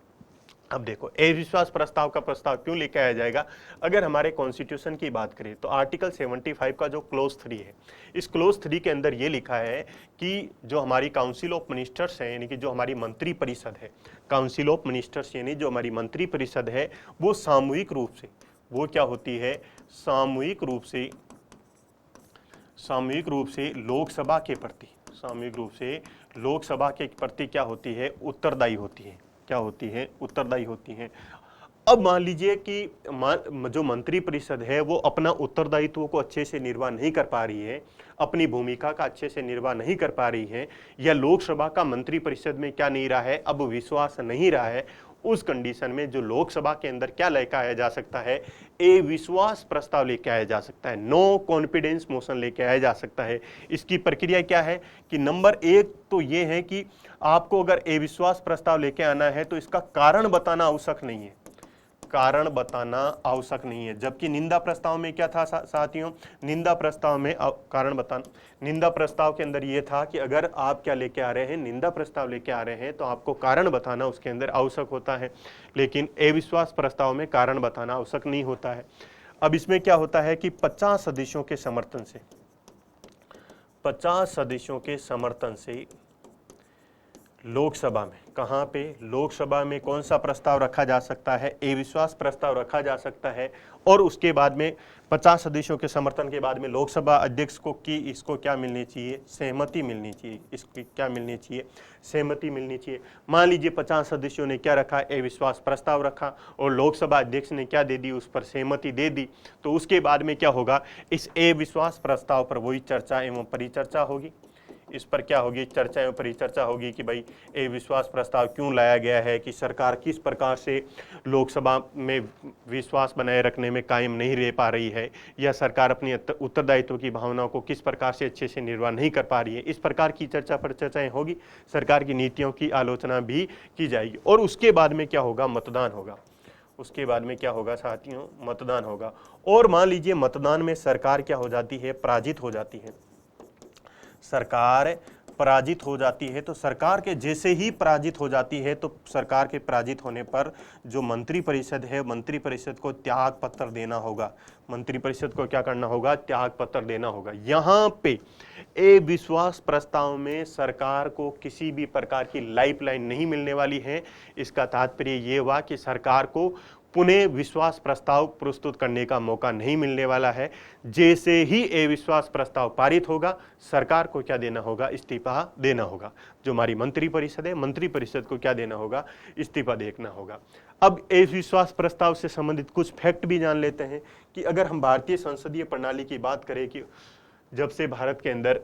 अब देखो अविश्वास प्रस्ताव का प्रस्ताव क्यों लेके आया जाएगा। अगर हमारे कॉन्स्टिट्यूशन की बात करें तो आर्टिकल 75 का जो क्लोज 3 है, इस क्लोज 3 के अंदर ये लिखा है कि जो हमारी काउंसिल ऑफ मिनिस्टर्स है, यानी कि जो हमारी मंत्री परिषद है, काउंसिल ऑफ मिनिस्टर्स यानी जो हमारी मंत्री परिषद है, वो सामूहिक रूप से, वो क्या होती है, सामूहिक रूप से लोकसभा के प्रति क्या होती है, उत्तरदायी होती है। क्या होती है, उत्तरदायी होती है। अब मान लीजिए कि जो मंत्री परिषद है वो अपना उत्तरदायित्व को अच्छे से निर्वाह नहीं कर पा रही है, अपनी भूमिका का अच्छे से निर्वाह नहीं कर पा रही है, या लोकसभा का मंत्री परिषद में क्या नहीं रहा है, अब विश्वास नहीं रहा है, उस कंडीशन में जो लोकसभा के अंदर क्या लेकर आया जा सकता है, अविश्वास प्रस्ताव लेके आया जा सकता है, नो कॉन्फिडेंस मोशन लेके आया जा सकता है। इसकी प्रक्रिया क्या है कि नंबर 1 तो ये है कि आपको अगर अविश्वास प्रस्ताव लेके आना है तो इसका कारण बताना आवश्यक नहीं है। कारण बताना आवश्यक नहीं है। जबकि निंदा प्रस्ताव में क्या था साथियों, निंदा प्रस्ताव में कारण बताना, निंदा प्रस्ताव के अंदर ये था कि अगर आप क्या लेके आ रहे हैं, निंदा प्रस्ताव लेके आ रहे हैं, तो आपको कारण बताना उसके अंदर आवश्यक होता है। लेकिन अविश्वास प्रस्ताव में कारण बताना आवश्यक नहीं होता है। अब इसमें क्या होता है कि 50 सदस्यों के समर्थन से, 50 सदस्यों के समर्थन से लोकसभा में, कहाँ पे, लोकसभा में कौन सा प्रस्ताव रखा जा सकता है, अविश्वास प्रस्ताव रखा जा सकता है। और उसके बाद में 50 सदस्यों के समर्थन के बाद में लोकसभा अध्यक्ष को कि इसको क्या मिलनी चाहिए, सहमति मिलनी चाहिए। इसकी क्या मिलनी चाहिए, सहमति मिलनी चाहिए। मान लीजिए 50 सदस्यों ने क्या रखा, अविश्वास प्रस्ताव रखा और लोकसभा अध्यक्ष ने क्या दे दी, उस पर सहमति दे दी। तो उसके बाद में क्या होगा, इस अविश्वास प्रस्ताव पर वही चर्चा एवं परिचर्चा होगी। इस पर क्या होगी, चर्चा एवं परिचर्चा होगी कि भाई अविश्वास प्रस्ताव क्यों लाया गया है, कि सरकार किस प्रकार से लोकसभा में विश्वास बनाए रखने में कायम नहीं रह पा रही है, या सरकार अपनी उत्तरदायित्व की भावनाओं को किस प्रकार से अच्छे से निर्वाह नहीं कर पा रही है। इस प्रकार की चर्चा पर चर्चाएं होगी, सरकार की नीतियों की आलोचना भी की जाएगी। और उसके बाद में क्या होगा, मतदान होगा। उसके बाद में क्या होगा साथियों, मतदान होगा। और मान लीजिए मतदान में सरकार क्या हो जाती है, पराजित हो जाती है। सरकार पराजित हो जाती है, तो सरकार के जैसे ही पराजित हो जाती है, तो सरकार के पराजित होने पर जो मंत्रिपरिषद है, मंत्रिपरिषद को त्याग पत्र देना होगा। मंत्रिपरिषद को क्या करना होगा, त्याग पत्र देना होगा। यहाँ पे अविश्वास प्रस्ताव में सरकार को किसी भी प्रकार की लाइफलाइन नहीं मिलने वाली है। इसका तात्पर्य ये हुआ कि सरकार को पुनः विश्वास प्रस्ताव प्रस्तुत करने का मौका नहीं मिलने वाला है। जैसे ही अविश्वास प्रस्ताव पारित होगा, सरकार को क्या देना होगा, इस्तीफा देना होगा। जो हमारी मंत्रिपरिषद है, मंत्रिपरिषद को क्या देना होगा, इस्तीफा देना होगा। अब अविश्वास प्रस्ताव से संबंधित कुछ फैक्ट भी जान लेते हैं कि अगर हम भारतीय संसदीय प्रणाली की बात करें कि जब से भारत के अंदर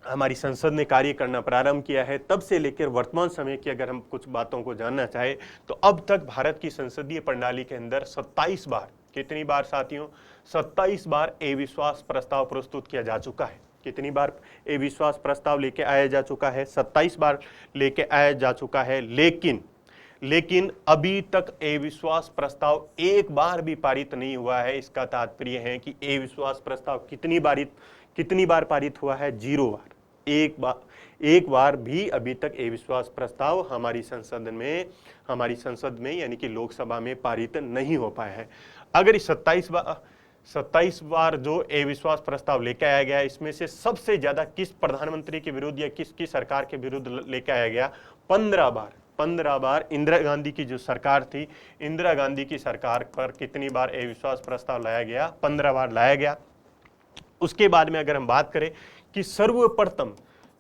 हमारी संसद ने कार्य करना प्रारंभ किया है, तब से लेकर वर्तमान समय की अगर हम कुछ बातों को जानना चाहे, तो अब तक भारत की संसदीय प्रणाली के अंदर 27 बार, कितनी बार साथियों, 27 बार अविश्वास प्रस्ताव प्रस्तुत किया जा चुका है। कितनी बार अविश्वास प्रस्ताव लेके आया जा चुका है, 27 बार लेके आया जा चुका है। लेकिन अभी तक अविश्वास प्रस्ताव एक बार भी पारित नहीं हुआ है। इसका तात्पर्य है कि अविश्वास प्रस्ताव कितनी बार पारित हुआ है, 0 बार। एक बार भी अभी तक अविश्वास प्रस्ताव हमारी संसद में यानी कि लोकसभा में पारित नहीं हो पाया है। अगर इस 27 बार जो अविश्वास प्रस्ताव लेकर आया गया, इसमें से सबसे ज्यादा किस प्रधानमंत्री के विरुद्ध या किसकी सरकार के विरुद्ध लेकर आया गया, 15 बार इंदिरा गांधी की जो सरकार थी, इंदिरा गांधी की सरकार पर कितनी बार अविश्वास प्रस्ताव लाया गया, 15 बार लाया गया। उसके बाद में अगर हम बात करें कि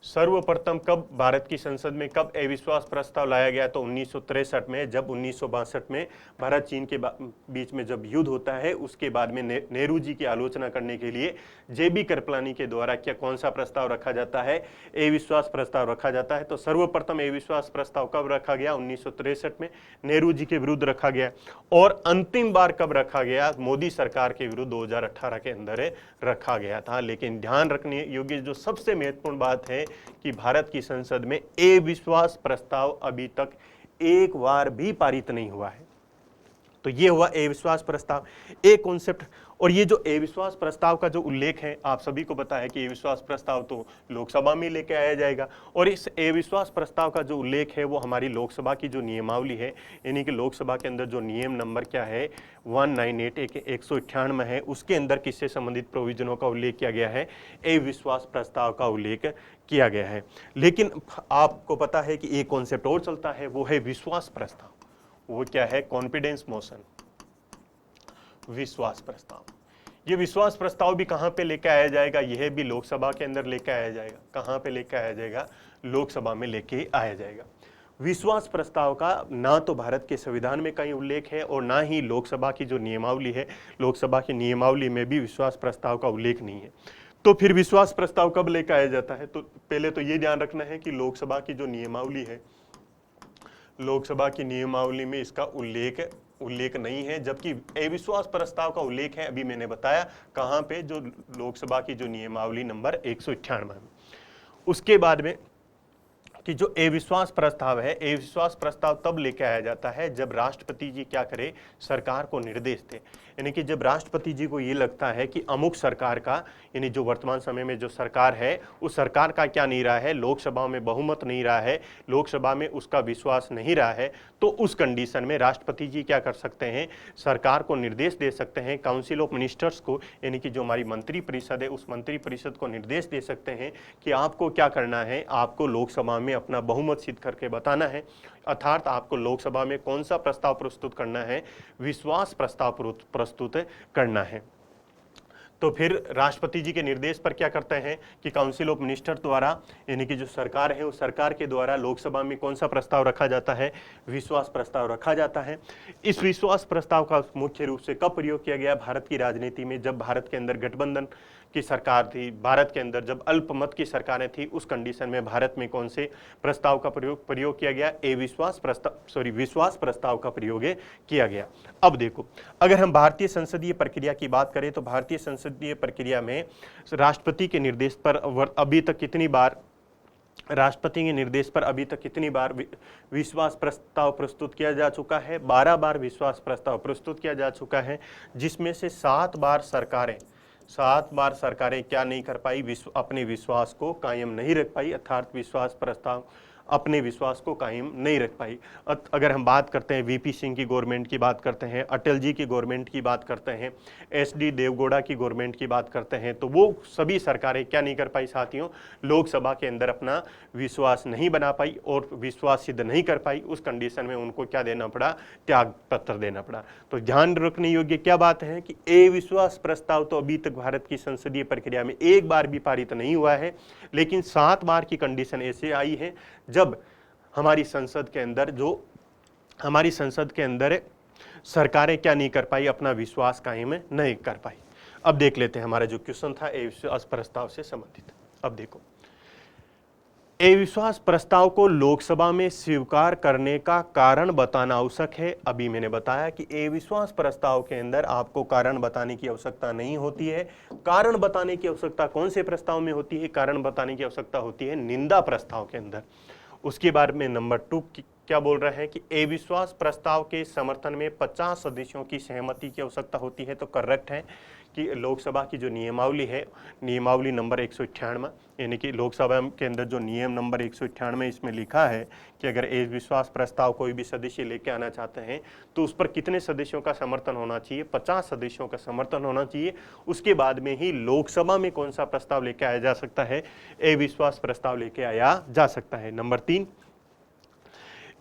सर्वप्रथम कब भारत की संसद में कब अविश्वास प्रस्ताव लाया गया, तो 1963 में, जब 1962 में भारत चीन के बीच में जब युद्ध होता है, उसके बाद में नेहरू जी की आलोचना करने के लिए जेबी कृपलानी के द्वारा क्या कौन सा प्रस्ताव रखा जाता है, अविश्वास प्रस्ताव रखा जाता है। तो सर्वप्रथम अविश्वास प्रस्ताव कब रखा गया, 1963 में नेहरू जी के विरुद्ध रखा गया। और अंतिम बार कब रखा गया, मोदी सरकार के विरुद्ध 2018 के अंदर रखा गया था। लेकिन ध्यान रखने योग्य जो सबसे महत्वपूर्ण बात है कि भारत की संसद में अविश्वास प्रस्ताव अभी तक एक बार भी पारित नहीं हुआ है। तो ये हुआ अविश्वास प्रस्ताव, एक कॉन्सेप्ट। और ये जो अविश्वास प्रस्ताव का जो उल्लेख है, आप सभी को पता है कि अविश्वास प्रस्ताव तो लोकसभा में लेके आया जाएगा। और इस अविश्वास प्रस्ताव का जो उल्लेख है वो हमारी लोकसभा की जो नियमावली है, यानी कि लोकसभा के अंदर जो नियम नंबर क्या है 198 198 है, उसके अंदर किससे संबंधित प्रोविजनों का उल्लेख किया गया है, अविश्वास प्रस्ताव का उल्लेख किया गया है। लेकिन आपको पता है कि एक कॉन्सेप्ट और चलता है, वो है विश्वास प्रस्ताव। वो क्या है, कॉन्फिडेंस मोशन, विश्वास प्रस्ताव। ये विश्वास प्रस्ताव भी कहां पे लेके आया जाएगा, यह भी लोकसभा के अंदर लेके आया जाएगा। कहां पे लेके आया जाएगा, लोकसभा में लेके आया जाएगा। विश्वास प्रस्ताव का ना तो भारत के संविधान में कहीं उल्लेख है और ना ही लोकसभा की जो नियमावली है, लोकसभा की नियमावली में भी विश्वास प्रस्ताव का उल्लेख नहीं है। तो फिर विश्वास प्रस्ताव कब लेकर आया जाता है, तो पहले तो ये ध्यान रखना है कि लोकसभा की जो नियमावली है, लोकसभा की नियमावली में इसका उल्लेख नहीं है। जबकि अविश्वास प्रस्ताव का उल्लेख है, अभी मैंने बताया कहां पे, जो लोकसभा की जो नियमावली नंबर 198 में। उसके बाद में कि जो अविश्वास प्रस्ताव है, अविश्वास प्रस्ताव तब लेके आया जाता है जब राष्ट्रपति जी क्या करे, सरकार को निर्देश दे। यानी कि जब राष्ट्रपति जी को ये लगता है कि अमुक सरकार का, यानी जो वर्तमान समय में जो सरकार है उस सरकार का क्या नहीं रहा है, लोकसभा में बहुमत नहीं रहा है, लोकसभा में उसका विश्वास नहीं रहा है, तो उस कंडीशन में राष्ट्रपति जी क्या कर सकते हैं, सरकार को निर्देश दे सकते हैं, काउंसिल ऑफ मिनिस्टर्स को, यानी कि जो हमारी मंत्री परिषद है उस मंत्री परिषद को निर्देश दे सकते हैं कि आपको क्या करना है, आपको लोकसभा में अपना बहुमत सिद्ध करके बताना है, अर्थात आपको लोकसभा में कौन सा प्रस्ताव प्रस्तुत करना है, विश्वास प्रस्ताव प्रस्तुत करना है। तो फिर राष्ट्रपति जी के निर्देश पर क्या करते हैं कि काउंसिल ऑफ मिनिस्टर द्वारा, यानी कि जो सरकार है उस सरकार के द्वारा लोकसभा में कौन सा प्रस्ताव रखा जाता है, विश्वास प्रस्ताव रखा जाता है। इस विश्वास प्रस्ताव का मुख्य रूप से कब प्रयोग किया गया भारत की राजनीति में, जब भारत के अंदर गठबंधन की सरकार थी, भारत के अंदर जब अल्पमत की सरकारें थी, उस कंडीशन में भारत में कौन से प्रस्ताव का प्रयोग किया गया, विश्वास प्रस्ताव का प्रयोग किया गया। अब देखो, अगर हम भारतीय संसदीय प्रक्रिया की बात करें तो भारतीय संसदीय प्रक्रिया में राष्ट्रपति के निर्देश पर अभी तक कितनी बार विश्वास प्रस्ताव प्रस्तुत किया जा चुका है, 12 बार विश्वास प्रस्ताव प्रस्तुत किया जा चुका है, जिसमें से 7 बार सरकारें क्या नहीं कर पाई, अपने विश्वास को कायम नहीं रख पाई, अर्थात विश्वास प्रस्ताव अपने विश्वास को कायम नहीं रख पाई। अगर हम बात करते हैं वीपी सिंह की गवर्नमेंट की बात करते हैं, अटल जी की गवर्नमेंट की बात करते हैं, एसडी देवगौड़ा की गवर्नमेंट की बात करते हैं, तो वो सभी सरकारें क्या नहीं कर पाई साथियों, लोकसभा के अंदर अपना विश्वास नहीं बना पाई और विश्वास सिद्ध नहीं कर पाई। उस कंडीशन में उनको क्या देना पड़ा, त्याग पत्र देना पड़ा। तो ध्यान रखने योग्य क्या बात है कि अविश्वास प्रस्ताव तो अभी तक भारत की संसदीय प्रक्रिया में एक बार भी पारित नहीं हुआ है, लेकिन 7 बार की कंडीशन ऐसे आई है जब हमारी संसद के अंदर सरकारें क्या नहीं कर पाई, अपना विश्वास कायम नहीं कर पाई। अब देख लेते हैं हमारा जो क्वेश्चन था अविश्वास प्रस्ताव से संबंधित। अब देखो, अविश्वास प्रस्ताव को लोकसभा में स्वीकार करने का कारण बताना आवश्यक है। अभी मैंने बताया कि अविश्वास प्रस्ताव के अंदर आपको कारण बताने की आवश्यकता नहीं होती है। कारण बताने की आवश्यकता कौन से प्रस्ताव में होती है, कारण बताने की आवश्यकता होती है निंदा प्रस्ताव के अंदर। उसके बाद में नंबर 2 क्या बोल रहे हैं कि अविश्वास प्रस्ताव के समर्थन में 50 सदस्यों की सहमति की आवश्यकता होती है। तो करेक्ट है कि लोकसभा की जो नियमावली है, नियमावली नंबर 198, यानी कि लोकसभा के अंदर जो नियम नंबर 198 इसमें लिखा है कि अगर अविश्वास प्रस्ताव कोई भी सदस्य लेके आना चाहते हैं तो उस पर कितने सदस्यों का समर्थन होना चाहिए, 50 सदस्यों का समर्थन होना चाहिए। उसके बाद में ही लोकसभा में कौन सा प्रस्ताव लेके आया जा सकता है, अविश्वास प्रस्ताव लेके आया जा सकता है। नंबर 3,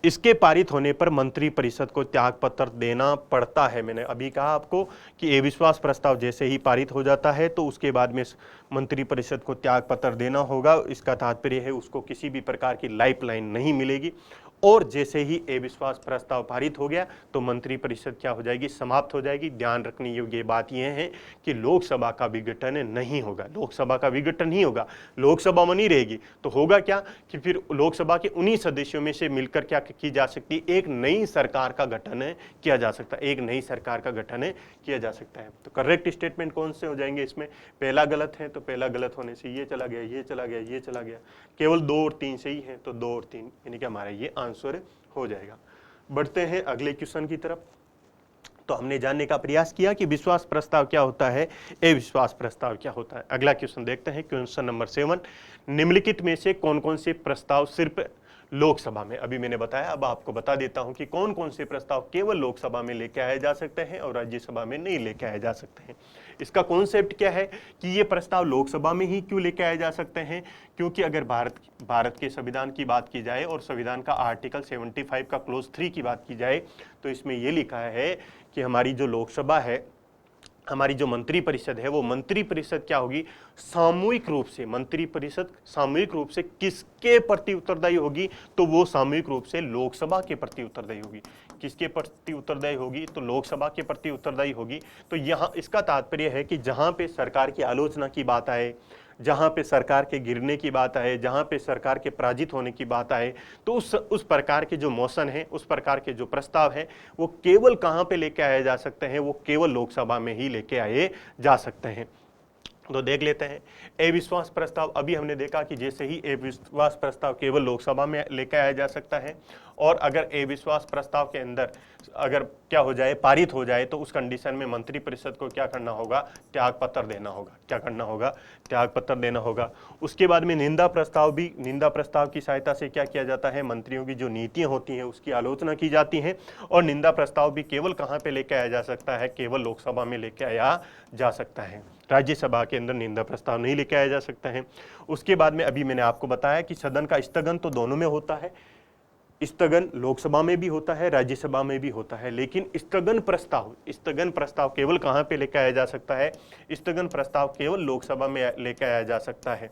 इसके पारित होने पर मंत्री परिषद को त्याग पत्र देना पड़ता है। मैंने अभी कहा आपको कि अविश्वास प्रस्ताव जैसे ही पारित हो जाता है तो उसके बाद में मंत्री परिषद को त्याग पत्र देना होगा। इसका तात्पर्य है उसको किसी भी प्रकार की लाइफलाइन नहीं मिलेगी, और जैसे ही अविश्वास प्रस्ताव पारित हो गया तो मंत्री परिषद क्या हो जाएगी, समाप्त हो जाएगी। ध्यान रखने योग्य बात यह है कि लोकसभा का विघटन नहीं होगा, लोकसभा का विघटन नहीं होगा, लोकसभा में नहीं रहेगी। तो होगा क्या कि फिर लोकसभा के उन्हीं सदस्यों में से मिलकर क्या की जा सकती है, एक नई सरकार का गठन किया जा सकता है, एक नई सरकार का गठन किया जा सकता है। तो करेक्ट स्टेटमेंट कौन से हो जाएंगे इसमें, पहला गलत है तो पहला गलत होने से ये चला गया, ये चला गया, ये चला गया, केवल 2 और 3 सही है तो 2 और 3 यानी कि हमारा ये आंसर हो जाएगा। बढ़ते हैं अगले क्वेश्चन की तरफ। तो हमने जानने का प्रयास किया कि विश्वास प्रस्ताव क्या होता है, अविश्वास प्रस्ताव क्या होता है। अगला क्वेश्चन देखते हैं, क्वेश्चन नंबर 7, निम्नलिखित में से कौन कौन से प्रस्ताव सिर्फ लोकसभा में, अभी मैंने बताया, अब आपको बता देता हूं कि कौन कौन से प्रस्ताव केवल लोकसभा में लेके आए जा सकते हैं और राज्यसभा में नहीं लेके आए जा सकते हैं। इसका कॉन्सेप्ट क्या है कि ये प्रस्ताव लोकसभा में ही क्यों लेके आए जा सकते हैं, क्योंकि अगर भारत के संविधान की बात की जाए और संविधान का आर्टिकल 75 का क्लोज 3 की बात की जाए तो इसमें यह लिखा है कि हमारी जो लोकसभा है, हमारी जो मंत्री परिषद है, वो मंत्री परिषद क्या होगी, सामूहिक रूप से, मंत्री परिषद सामूहिक रूप से किसके प्रति उत्तरदायी होगी, तो वो सामूहिक रूप से लोकसभा के प्रति उत्तरदायी होगी। किसके प्रति उत्तरदायी होगी, तो लोकसभा के प्रति उत्तरदायी होगी। तो यहाँ इसका तात्पर्य है कि जहाँ पे सरकार की आलोचना की बात आए, जहाँ पे सरकार के गिरने की बात आए, जहाँ पे सरकार के पराजित होने की बात आए, तो उस प्रकार के जो मोशन है, उस प्रकार के जो प्रस्ताव है, वो केवल कहाँ पे लेके आए जा सकते हैं, वो केवल लोकसभा में ही लेके आए जा सकते हैं। तो देख लेते हैं अविश्वास प्रस्ताव। अभी हमने देखा कि जैसे ही अविश्वास प्रस्ताव केवल लोकसभा में लेकर आया जा सकता है, और अगर अविश्वास प्रस्ताव के अंदर अगर क्या हो जाए, पारित हो जाए, तो उस कंडीशन में मंत्रिपरिषद को क्या करना होगा, त्यागपत्र देना होगा। क्या करना होगा, त्यागपत्र देना होगा। उसके बाद में निंदा प्रस्ताव भी, निंदा प्रस्ताव की सहायता से क्या किया जाता है, मंत्रियों की जो नीतियां होती हैं उसकी आलोचना की जाती है। और निंदा प्रस्ताव भी केवल कहाँ पे लेके आया जा सकता है, केवल लोकसभा में लेके आया जा सकता है, राज्यसभा के अंदर निंदा प्रस्ताव नहीं लेके आया जा सकता है। उसके बाद में अभी मैंने आपको बताया कि सदन का स्थगन तो दोनों में होता है, स्थगन लोकसभा में भी होता है, राज्यसभा में भी होता है, लेकिन स्थगन प्रस्ताव केवल कहां पे लेकर आया जा सकता है, स्थगन प्रस्ताव केवल लोकसभा में लेकर आया जा सकता है।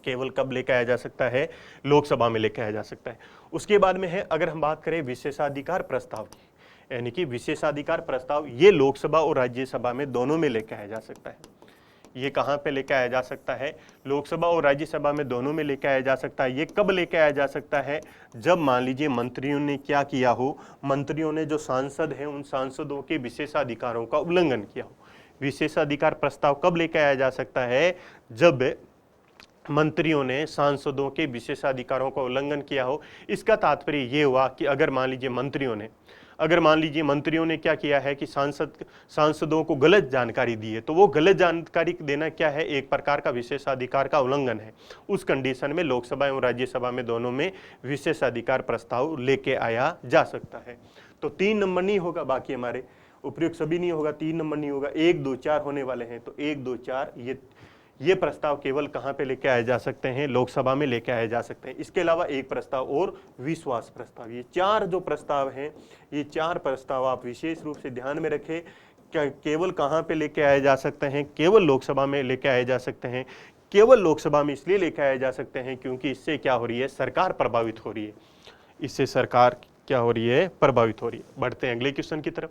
केवल कब लेकर आया जा सकता है, लोकसभा में लेकर आया जा सकता है। उसके बाद में है, अगर हम बात करें विशेषाधिकार प्रस्ताव की, यानी कि विशेषाधिकार प्रस्ताव ये लोकसभा और राज्यसभा में दोनों में लेकर आया जा सकता है। ये कहाँ पे लेकर आया जा सकता है, लोकसभा और राज्यसभा में दोनों में लेकर आया जा सकता है। ये कब लेकर आया जा सकता है, जब मान लीजिए मंत्रियों ने क्या किया हो, मंत्रियों ने जो सांसद हैं उन सांसदों के विशेषाधिकारों का उल्लंघन किया हो। विशेषाधिकार प्रस्ताव कब लेकर आया जा सकता है, जब मंत्रियों ने सांसदों के विशेषाधिकारों का उल्लंघन किया हो। इसका तात्पर्य ये हुआ कि अगर मान लीजिए मंत्रियों ने क्या किया है कि सांसदों को गलत जानकारी दी है, तो वो गलत जानकारी देना क्या है, एक प्रकार का विशेषाधिकार का उल्लंघन है। उस कंडीशन में लोकसभा एवं राज्यसभा में दोनों में विशेषाधिकार प्रस्ताव लेके आया जा सकता है। तो 3 नंबर नहीं होगा, बाकी हमारे उपयुक्त सभी नहीं होगा, 3 नंबर नहीं होगा, 1 2 4 होने वाले हैं। तो 1 2 4 ये प्रस्ताव केवल कहाँ पे लेके आए जा सकते हैं, लोकसभा में लेके आए जा सकते हैं। इसके अलावा एक प्रस्ताव और विश्वास प्रस्ताव। ये 4 जो प्रस्ताव हैं, ये 4 प्रस्ताव आप विशेष रूप से ध्यान में रखें। केवल कहाँ पे लेके आए जा सकते हैं, केवल लोकसभा में लेके आए जा सकते हैं। केवल लोकसभा में इसलिए लेके आए जा सकते हैं क्योंकि इससे क्या हो रही है, सरकार प्रभावित हो रही है। इससे सरकार क्या हो रही है, प्रभावित हो रही है। बढ़ते हैं अगले क्वेश्चन की तरफ।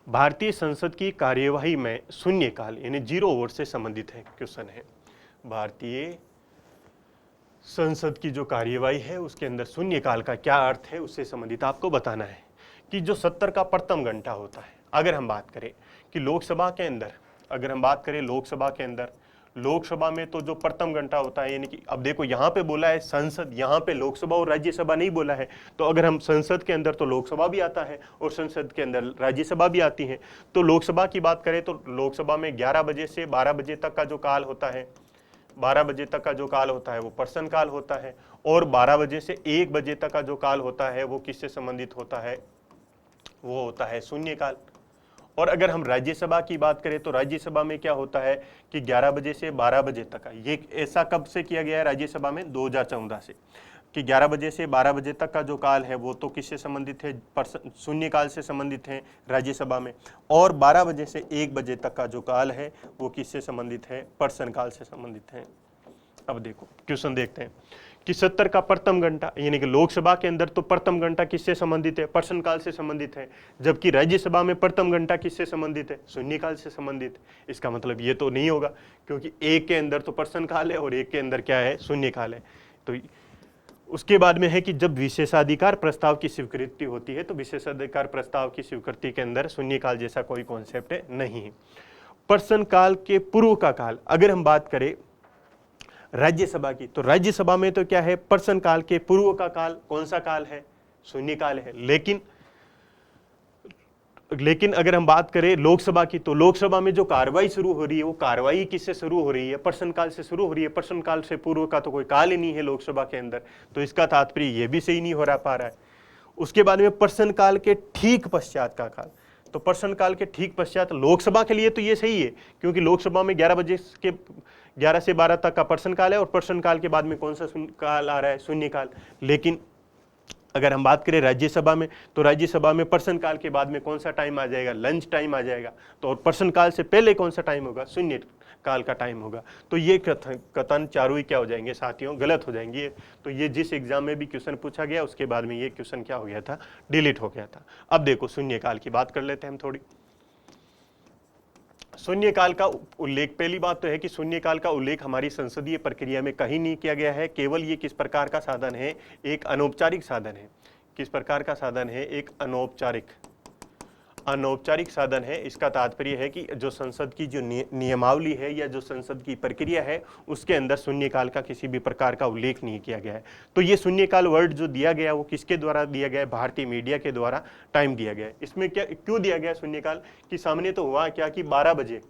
भारतीय संसद की कार्यवाही में शून्यकाल यानी 0 ओवर से संबंधित है क्वेश्चन है। भारतीय संसद की जो कार्यवाही है उसके अंदर शून्यकाल का क्या अर्थ है, उससे संबंधित आपको बताना है कि जो 70 का प्रथम घंटा होता है। अगर हम बात करें कि लोकसभा के अंदर, अगर हम बात करें लोकसभा में तो जो प्रथम घंटा होता है, यानी कि अब देखो यहाँ पे बोला है संसद, यहाँ पे लोकसभा और राज्यसभा नहीं बोला है। तो अगर हम संसद के अंदर तो लोकसभा भी आता है और संसद के अंदर राज्यसभा भी आती है। तो लोकसभा की बात करें तो लोकसभा में 11 बजे से 12 बजे तक का जो काल होता है, 12 बजे तक का जो काल होता है वो प्रश्नकाल होता है, और 12 बजे से 1 बजे तक का जो काल होता है वो किससे संबंधित होता है, वो होता है शून्यकाल। और अगर हम राज्यसभा की बात करें तो राज्यसभा में क्या होता है कि 11 बजे से 12 बजे तक का, ये ऐसा कब से किया गया है राज्यसभा में, 2014 से, कि 11 बजे से 12 बजे तक का जो काल है वो तो किससे संबंधित है, शून्यकाल से संबंधित है राज्यसभा में। और 12 बजे से 1 बजे तक का जो काल है वो किससे संबंधित है, प्रश्नकाल से संबंधित है। अब देखो क्वेश्चन देखते हैं कि 70 का प्रथम घंटा, यानी कि लोकसभा के अंदर तो प्रथम घंटा किससे संबंधित है, प्रश्नकाल से संबंधित है, जबकि राज्यसभा में प्रथम घंटा किससे संबंधित है, शून्यकाल से संबंधित। इसका मतलब ये तो नहीं होगा, क्योंकि एक के अंदर तो प्रश्नकाल है और एक के अंदर क्या है, शून्यकाल है। तो उसके बाद में है कि जब विशेषाधिकार प्रस्ताव की स्वीकृति होती है तो विशेषाधिकार प्रस्ताव की स्वीकृति के अंदर शून्यकाल जैसा कोई कॉन्सेप्ट नहीं है। प्रश्नकाल के पूर्व का काल, अगर हम बात करें राज्यसभा की, तो राज्यसभा में तो क्या है, प्रश्नकाल के पूर्व का काल कौन सा काल है, शून्यकाल है। लेकिन अगर हम बात करें लोकसभा की, तो लोकसभा में जो कार्रवाई शुरू हो रही है वो कार्रवाई किससे शुरू हो रही है, प्रश्नकाल से शुरू हो रही है। प्रश्नकाल से पूर्व का तो कोई काल ही नहीं है लोकसभा के अंदर, तो इसका तात्पर्य ये भी सही नहीं हो पा रहा है। उसके बाद में प्रश्नकाल के ठीक पश्चात का काल, तो प्रश्नकाल के ठीक पश्चात लोकसभा के लिए तो ये सही है, क्योंकि लोकसभा में 11 से 12 तक का प्रश्नकाल है और प्रश्नकाल के बाद में कौन सा काल आ रहा है, शून्यकाल। लेकिन अगर हम बात करें राज्यसभा में, तो राज्यसभा में प्रश्नकाल के बाद में कौन सा टाइम आ जाएगा, लंच टाइम आ जाएगा। तो और प्रश्नकाल से पहले कौन सा टाइम होगा, शून्य काल का टाइम होगा। तो ये कथन चारों ही क्या हो जाएंगे साथियों, गलत हो जाएंगे। तो ये जिस एग्जाम में भी क्वेश्चन पूछा गया उसके बाद में ये क्वेश्चन क्या हो गया था, डिलीट हो गया था। अब देखो शून्यकाल की बात कर लेते हैं हम थोड़ी। शून्यकाल का उल्लेख, पहली बात तो है कि शून्यकाल का उल्लेख हमारी संसदीय प्रक्रिया में कहीं नहीं किया गया है। केवल ये किस प्रकार का साधन है, एक अनौपचारिक साधन है। किस प्रकार का साधन है, एक अनौपचारिक साधन है, इसका तात्पर्य है कि जो संसद की जो नियमावली है या जो संसद की प्रक्रिया है उसके अंदर शून्यकाल का किसी भी प्रकार का उल्लेख नहीं किया गया है। तो ये शून्यकाल वर्ड जो दिया गया वो किसके द्वारा दिया गया है? भारतीय मीडिया के द्वारा टाइम दिया गया है। इसमें क्या क्यों दिया गया शून्यकाल? कि सामने तो हुआ क्या कि 12 बजे,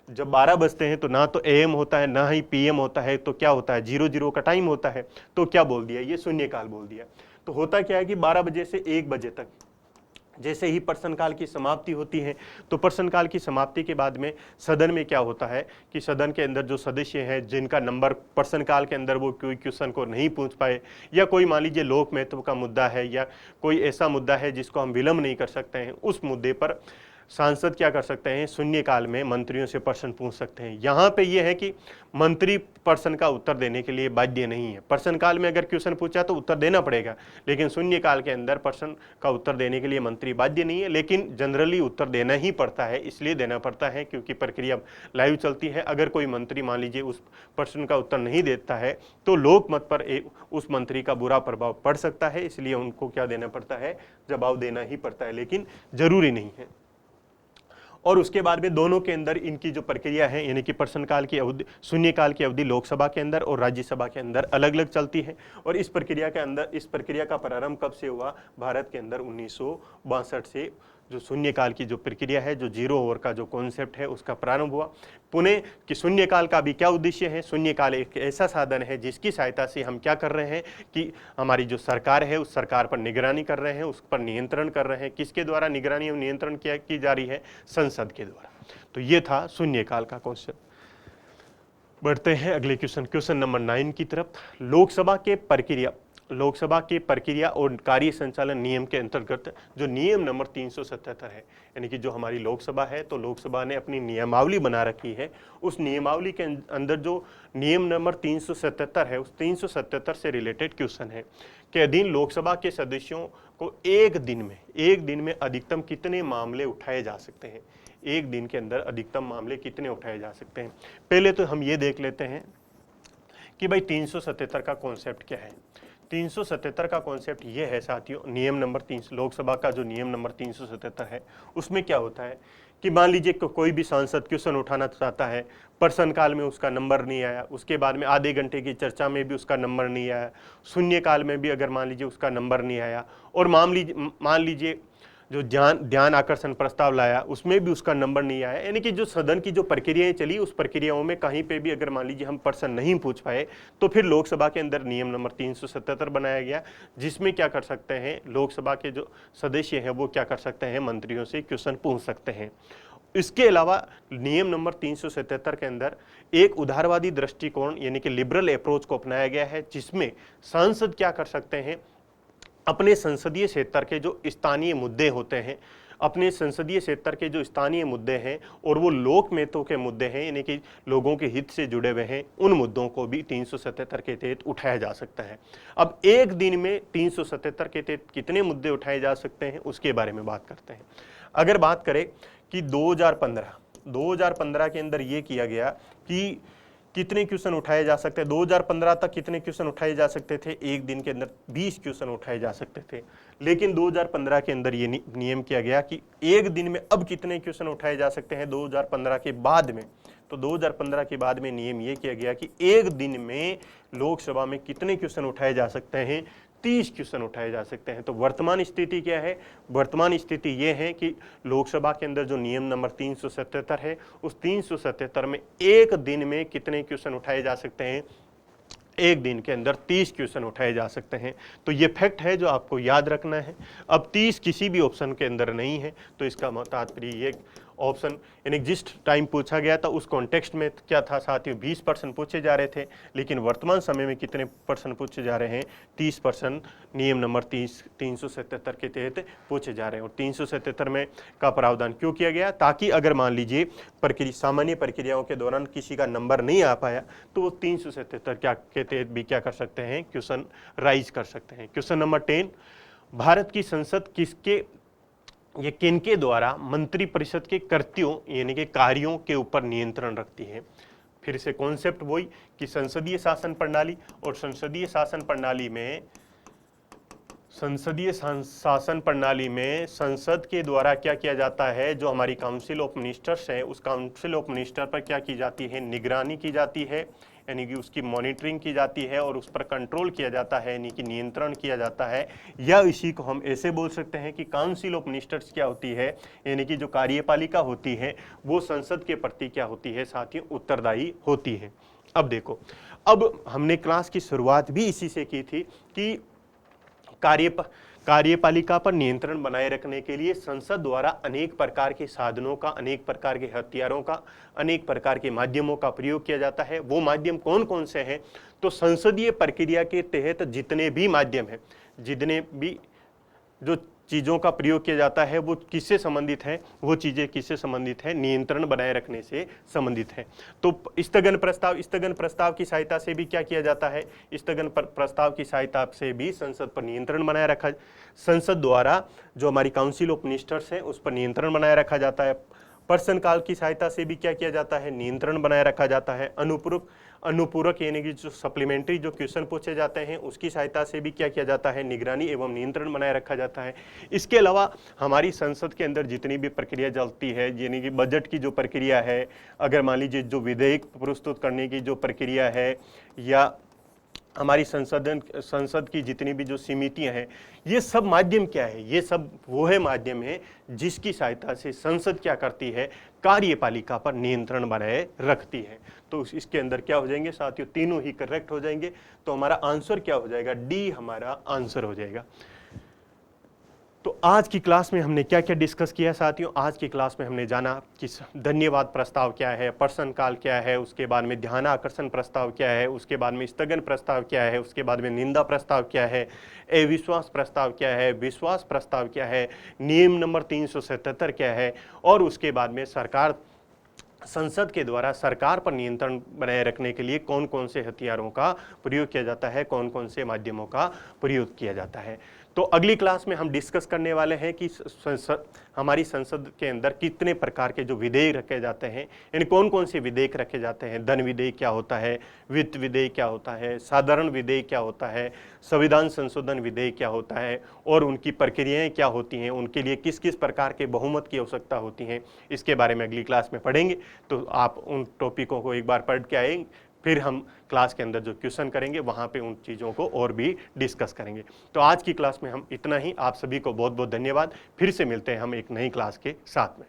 जब 12 बजते हैं तो ना तो एएम होता है ना ही पीएम होता है, तो क्या होता है? 00 का टाइम होता है। तो क्या बोल दिया? ये शून्यकाल बोल दिया। तो होता क्या है कि 12 बजे से 1 बजे तक जैसे ही प्रश्नकाल की समाप्ति होती है, तो प्रश्नकाल की समाप्ति के बाद में सदन में क्या होता है कि सदन के अंदर जो सदस्य हैं जिनका नंबर प्रश्नकाल के अंदर वो कोई क्वेश्चन को नहीं पूछ पाए, या कोई मान लीजिए लोक महत्व का मुद्दा है या कोई ऐसा मुद्दा है जिसको हम विलंब नहीं कर सकते हैं, उस मुद्दे पर सांसद क्या कर सकते हैं? शून्यकाल में मंत्रियों से प्रश्न पूछ सकते हैं। यहाँ पे ये है कि मंत्री प्रश्न का उत्तर देने के लिए बाध्य नहीं है। प्रश्नकाल में अगर क्वेश्चन पूछा तो उत्तर देना पड़ेगा, लेकिन शून्यकाल के अंदर प्रश्न का उत्तर देने के लिए मंत्री बाध्य नहीं है, लेकिन जनरली उत्तर देना ही पड़ता है। इसलिए देना पड़ता है क्योंकि प्रक्रिया लाइव चलती है। अगर कोई मंत्री मान लीजिए उस प्रश्न का उत्तर नहीं देता है तो लोक मत पर उस मंत्री का बुरा प्रभाव पड़ सकता है, इसलिए उनको क्या देना पड़ता है? जवाब देना ही पड़ता है, लेकिन जरूरी नहीं है। और उसके बाद में दोनों के अंदर इनकी जो प्रक्रिया है, यानी कि प्रश्नकाल की अवधि, शून्यकाल की अवधि लोकसभा के अंदर और राज्यसभा के अंदर अलग अलग चलती है। और इस प्रक्रिया के अंदर, इस प्रक्रिया का प्रारंभ कब से हुआ? भारत के अंदर 1962 से जो शून्यकाल की जो प्रक्रिया है, जो 0 ओवर का जो कॉन्सेप्ट है उसका प्रारंभ हुआ। पुनः कि शून्यकाल का भी क्या उद्देश्य है? शून्यकाल एक ऐसा साधन है जिसकी सहायता से हम क्या कर रहे हैं कि हमारी जो सरकार है उस सरकार पर निगरानी कर रहे हैं, उस पर नियंत्रण कर रहे हैं। किसके द्वारा निगरानी और नियंत्रण की जा रही है? संसद के द्वारा। तो ये था शून्यकाल का कॉन्सेप्ट। बढ़ते हैं अगले क्वेश्चन नंबर 9 की तरफ। लोकसभा के प्रक्रिया और कार्य संचालन नियम के अंतर्गत जो नियम नंबर 377 है, यानी कि जो हमारी लोकसभा है, तो लोकसभा ने अपनी नियमावली बना रखी है। उस नियमावली के अंदर जो नियम नंबर 377 है, उस 377 से रिलेटेड क्वेश्चन है के अधीन लोकसभा के सदस्यों को एक दिन में अधिकतम कितने मामले उठाए जा सकते हैं? एक दिन के अंदर अधिकतम मामले कितने उठाए जा सकते हैं? पहले तो हम ये देख लेते हैं कि भाई 377 का कॉन्सेप्ट क्या है। 377 का कॉन्सेप्ट ये है साथियों, नियम नंबर 3, लोकसभा का जो नियम नंबर 377 है उसमें क्या होता है कि मान लीजिए कोई भी सांसद क्वेश्चन उठाना चाहता है, प्रश्नकाल में उसका नंबर नहीं आया, उसके बाद में आधे घंटे की चर्चा में भी उसका नंबर नहीं आया, शून्यकाल में भी अगर मान लीजिए उसका नंबर नहीं आया, और मान लीजिए जो ध्यान आकर्षण प्रस्ताव लाया उसमें भी उसका नंबर नहीं आया, यानी कि जो सदन की जो प्रक्रियाएं चली उस प्रक्रियाओं में कहीं पे भी अगर मान लीजिए हम प्रश्न नहीं पूछ पाए, तो फिर लोकसभा के अंदर नियम नंबर 377 बनाया गया, जिसमें क्या कर सकते हैं? लोकसभा के जो सदस्य हैं वो क्या कर सकते हैं? मंत्रियों से क्वेश्चन पूछ सकते हैं। इसके अलावा नियम नंबर 377 के अंदर एक उदारवादी दृष्टिकोण यानी कि लिबरल अप्रोच को अपनाया गया है, जिसमें सांसद क्या कर सकते हैं? अपने संसदीय क्षेत्र के जो स्थानीय मुद्दे होते हैं, अपने संसदीय क्षेत्र के जो स्थानीय मुद्दे हैं और वो लोक महत्व के मुद्दे हैं, यानी कि लोगों के हित से जुड़े हुए हैं, उन मुद्दों को भी 377 के तहत उठाया जा सकता है। अब एक दिन में 377 के तहत कितने मुद्दे उठाए जा सकते हैं उसके बारे में बात करते हैं। अगर बात करें कि 2015 के अंदर ये किया गया कि कितने क्वेश्चन उठाए जा सकते हैं, 2015 तक कितने क्वेश्चन उठाए जा सकते थे? एक दिन के अंदर 20 क्वेश्चन उठाए जा सकते थे, लेकिन 2015 के अंदर ये नियम किया गया कि एक दिन में अब कितने क्वेश्चन उठाए जा सकते हैं 2015 के बाद में। तो 2015 के बाद में नियम ये किया गया कि एक दिन में लोकसभा में कितने क्वेश्चन उठाए जा सकते हैं? 30 क्वेश्चन उठाए जा सकते हैं। तो वर्तमान स्थिति क्या है? वर्तमान स्थिति ये है कि लोकसभा के अंदर जो नियम नंबर 377 है, उस 377 में एक दिन में कितने क्वेश्चन उठाए जा सकते हैं? एक दिन के अंदर 30 क्वेश्चन उठाए जा सकते हैं। तो ये फैक्ट है जो आपको याद रखना है। अब 30 किसी भी ऑप्शन के अंदर नहीं है, तो इसका तात्पर्य ये ऑप्शन यानी जिस टाइम पूछा गया था उस कॉन्टेक्स्ट में क्या था साथियों? 20% पूछे जा रहे थे, लेकिन वर्तमान समय में कितने परसेंट पूछे जा रहे हैं? 30% नियम नंबर 377 के तहत पूछे जा रहे हैं। और 377 में का प्रावधान क्यों किया गया? ताकि अगर मान लीजिए सामान्य प्रक्रियाओं के दौरान किसी का नंबर नहीं आ पाया, तो वो 377 के तहत भी क्या कर सकते हैं? क्वेश्चन राइज कर सकते हैं। क्वेश्चन नंबर 10, भारत की संसद किनके द्वारा मंत्रिपरिषद के कृत्यों यानी कि कार्यों के ऊपर नियंत्रण रखती है? फिर से कॉन्सेप्ट वही कि संसदीय शासन प्रणाली, और संसदीय शासन प्रणाली में संसदीय शासन प्रणाली में संसद के द्वारा क्या किया जाता है, जो हमारी काउंसिल ऑफ मिनिस्टर्स है उस काउंसिल ऑफ मिनिस्टर पर क्या की जाती है, निगरानी की जाती है, यानी कि उसकी मॉनिटरिंग की जाती है और उस पर कंट्रोल किया जाता है, यानी कि नियंत्रण किया जाता है। या इसी को हम ऐसे बोल सकते हैं कि काउंसिल ऑफ मिनिस्टर्स क्या होती है, यानी कि जो कार्यपालिका होती है वो संसद के प्रति क्या होती है साथियों, उत्तरदायी होती है। अब देखो, अब हमने क्लास की शुरुआत भी इसी से की थी कि कार्यपालिका पर नियंत्रण बनाए रखने के लिए संसद द्वारा अनेक प्रकार के साधनों का, अनेक प्रकार के हथियारों का, अनेक प्रकार के माध्यमों का प्रयोग किया जाता है। वो माध्यम कौन कौन से हैं? तो संसदीय प्रक्रिया के तहत जितने भी माध्यम हैं, जितने भी जो चीज़ों का प्रयोग किया जाता है वो किससे संबंधित है, वो चीज़ें किससे संबंधित है, नियंत्रण बनाए रखने से संबंधित है। तो स्थगन प्रस्ताव की सहायता से भी क्या किया जाता है, स्थगन प्रस्ताव की सहायता से भी संसद पर नियंत्रण बनाए रखा, संसद द्वारा जो हमारी काउंसिल ऑफ मिनिस्टर्स है उस पर नियंत्रण बनाए रखा जाता है। प्रश्नकाल की सहायता से भी क्या किया जाता है, नियंत्रण बनाए रखा जाता है। अनुपूरक यानी कि जो सप्लीमेंट्री जो क्वेश्चन पूछे जाते हैं उसकी सहायता से भी क्या किया जाता है, निगरानी एवं नियंत्रण बनाए रखा जाता है। इसके अलावा हमारी संसद के अंदर जितनी भी प्रक्रिया चलती है, यानी कि बजट की जो प्रक्रिया है, अगर मान लीजिए जो विधेयक प्रस्तुत करने की जो प्रक्रिया है, या हमारी संसद की जितनी भी जो समितियां हैं, ये सब माध्यम क्या है, ये सब वो है माध्यम है जिसकी सहायता से संसद क्या करती है, कार्यपालिका पर नियंत्रण बनाए रखती है। तो इसके अंदर क्या हो जाएंगे साथियों, तीनों ही करेक्ट हो जाएंगे। तो हमारा आंसर क्या हो जाएगा, डी हमारा आंसर हो जाएगा। तो आज की क्लास में हमने क्या क्या डिस्कस किया साथियों, आज की क्लास में हमने जाना कि धन्यवाद प्रस्ताव क्या है, प्रश्न काल क्या है, उसके बाद में ध्यान आकर्षण प्रस्ताव क्या है, उसके बाद में स्थगन प्रस्ताव क्या है, उसके बाद में निंदा प्रस्ताव क्या है, अविश्वास प्रस्ताव क्या है, विश्वास प्रस्ताव क्या है, नियम नंबर 377 क्या है, और उसके बाद में संसद के द्वारा सरकार पर नियंत्रण बनाए रखने के लिए कौन कौन से हथियारों का प्रयोग किया जाता है, कौन कौन से माध्यमों का प्रयोग किया जाता है। तो अगली क्लास में हम डिस्कस करने वाले हैं कि हमारी संसद के अंदर कितने प्रकार के जो विधेयक रखे जाते हैं, यानी कौन कौन से विधेयक रखे जाते हैं। धन विधेयक क्या होता है, वित्त विधेयक क्या होता है, साधारण विधेयक क्या होता है, संविधान संशोधन विधेयक क्या होता है, और उनकी प्रक्रियाएं क्या होती हैं, उनके लिए किस किस प्रकार के बहुमत की आवश्यकता होती है, इसके बारे में अगली क्लास में पढ़ेंगे। तो आप उन टॉपिकों को एक बार पढ़ के आएंगे, फिर हम क्लास के अंदर जो क्वेश्चन करेंगे वहाँ पे उन चीज़ों को और भी डिस्कस करेंगे। तो आज की क्लास में हम इतना ही। आप सभी को बहुत बहुत धन्यवाद। फिर से मिलते हैं हम एक नई क्लास के साथ में।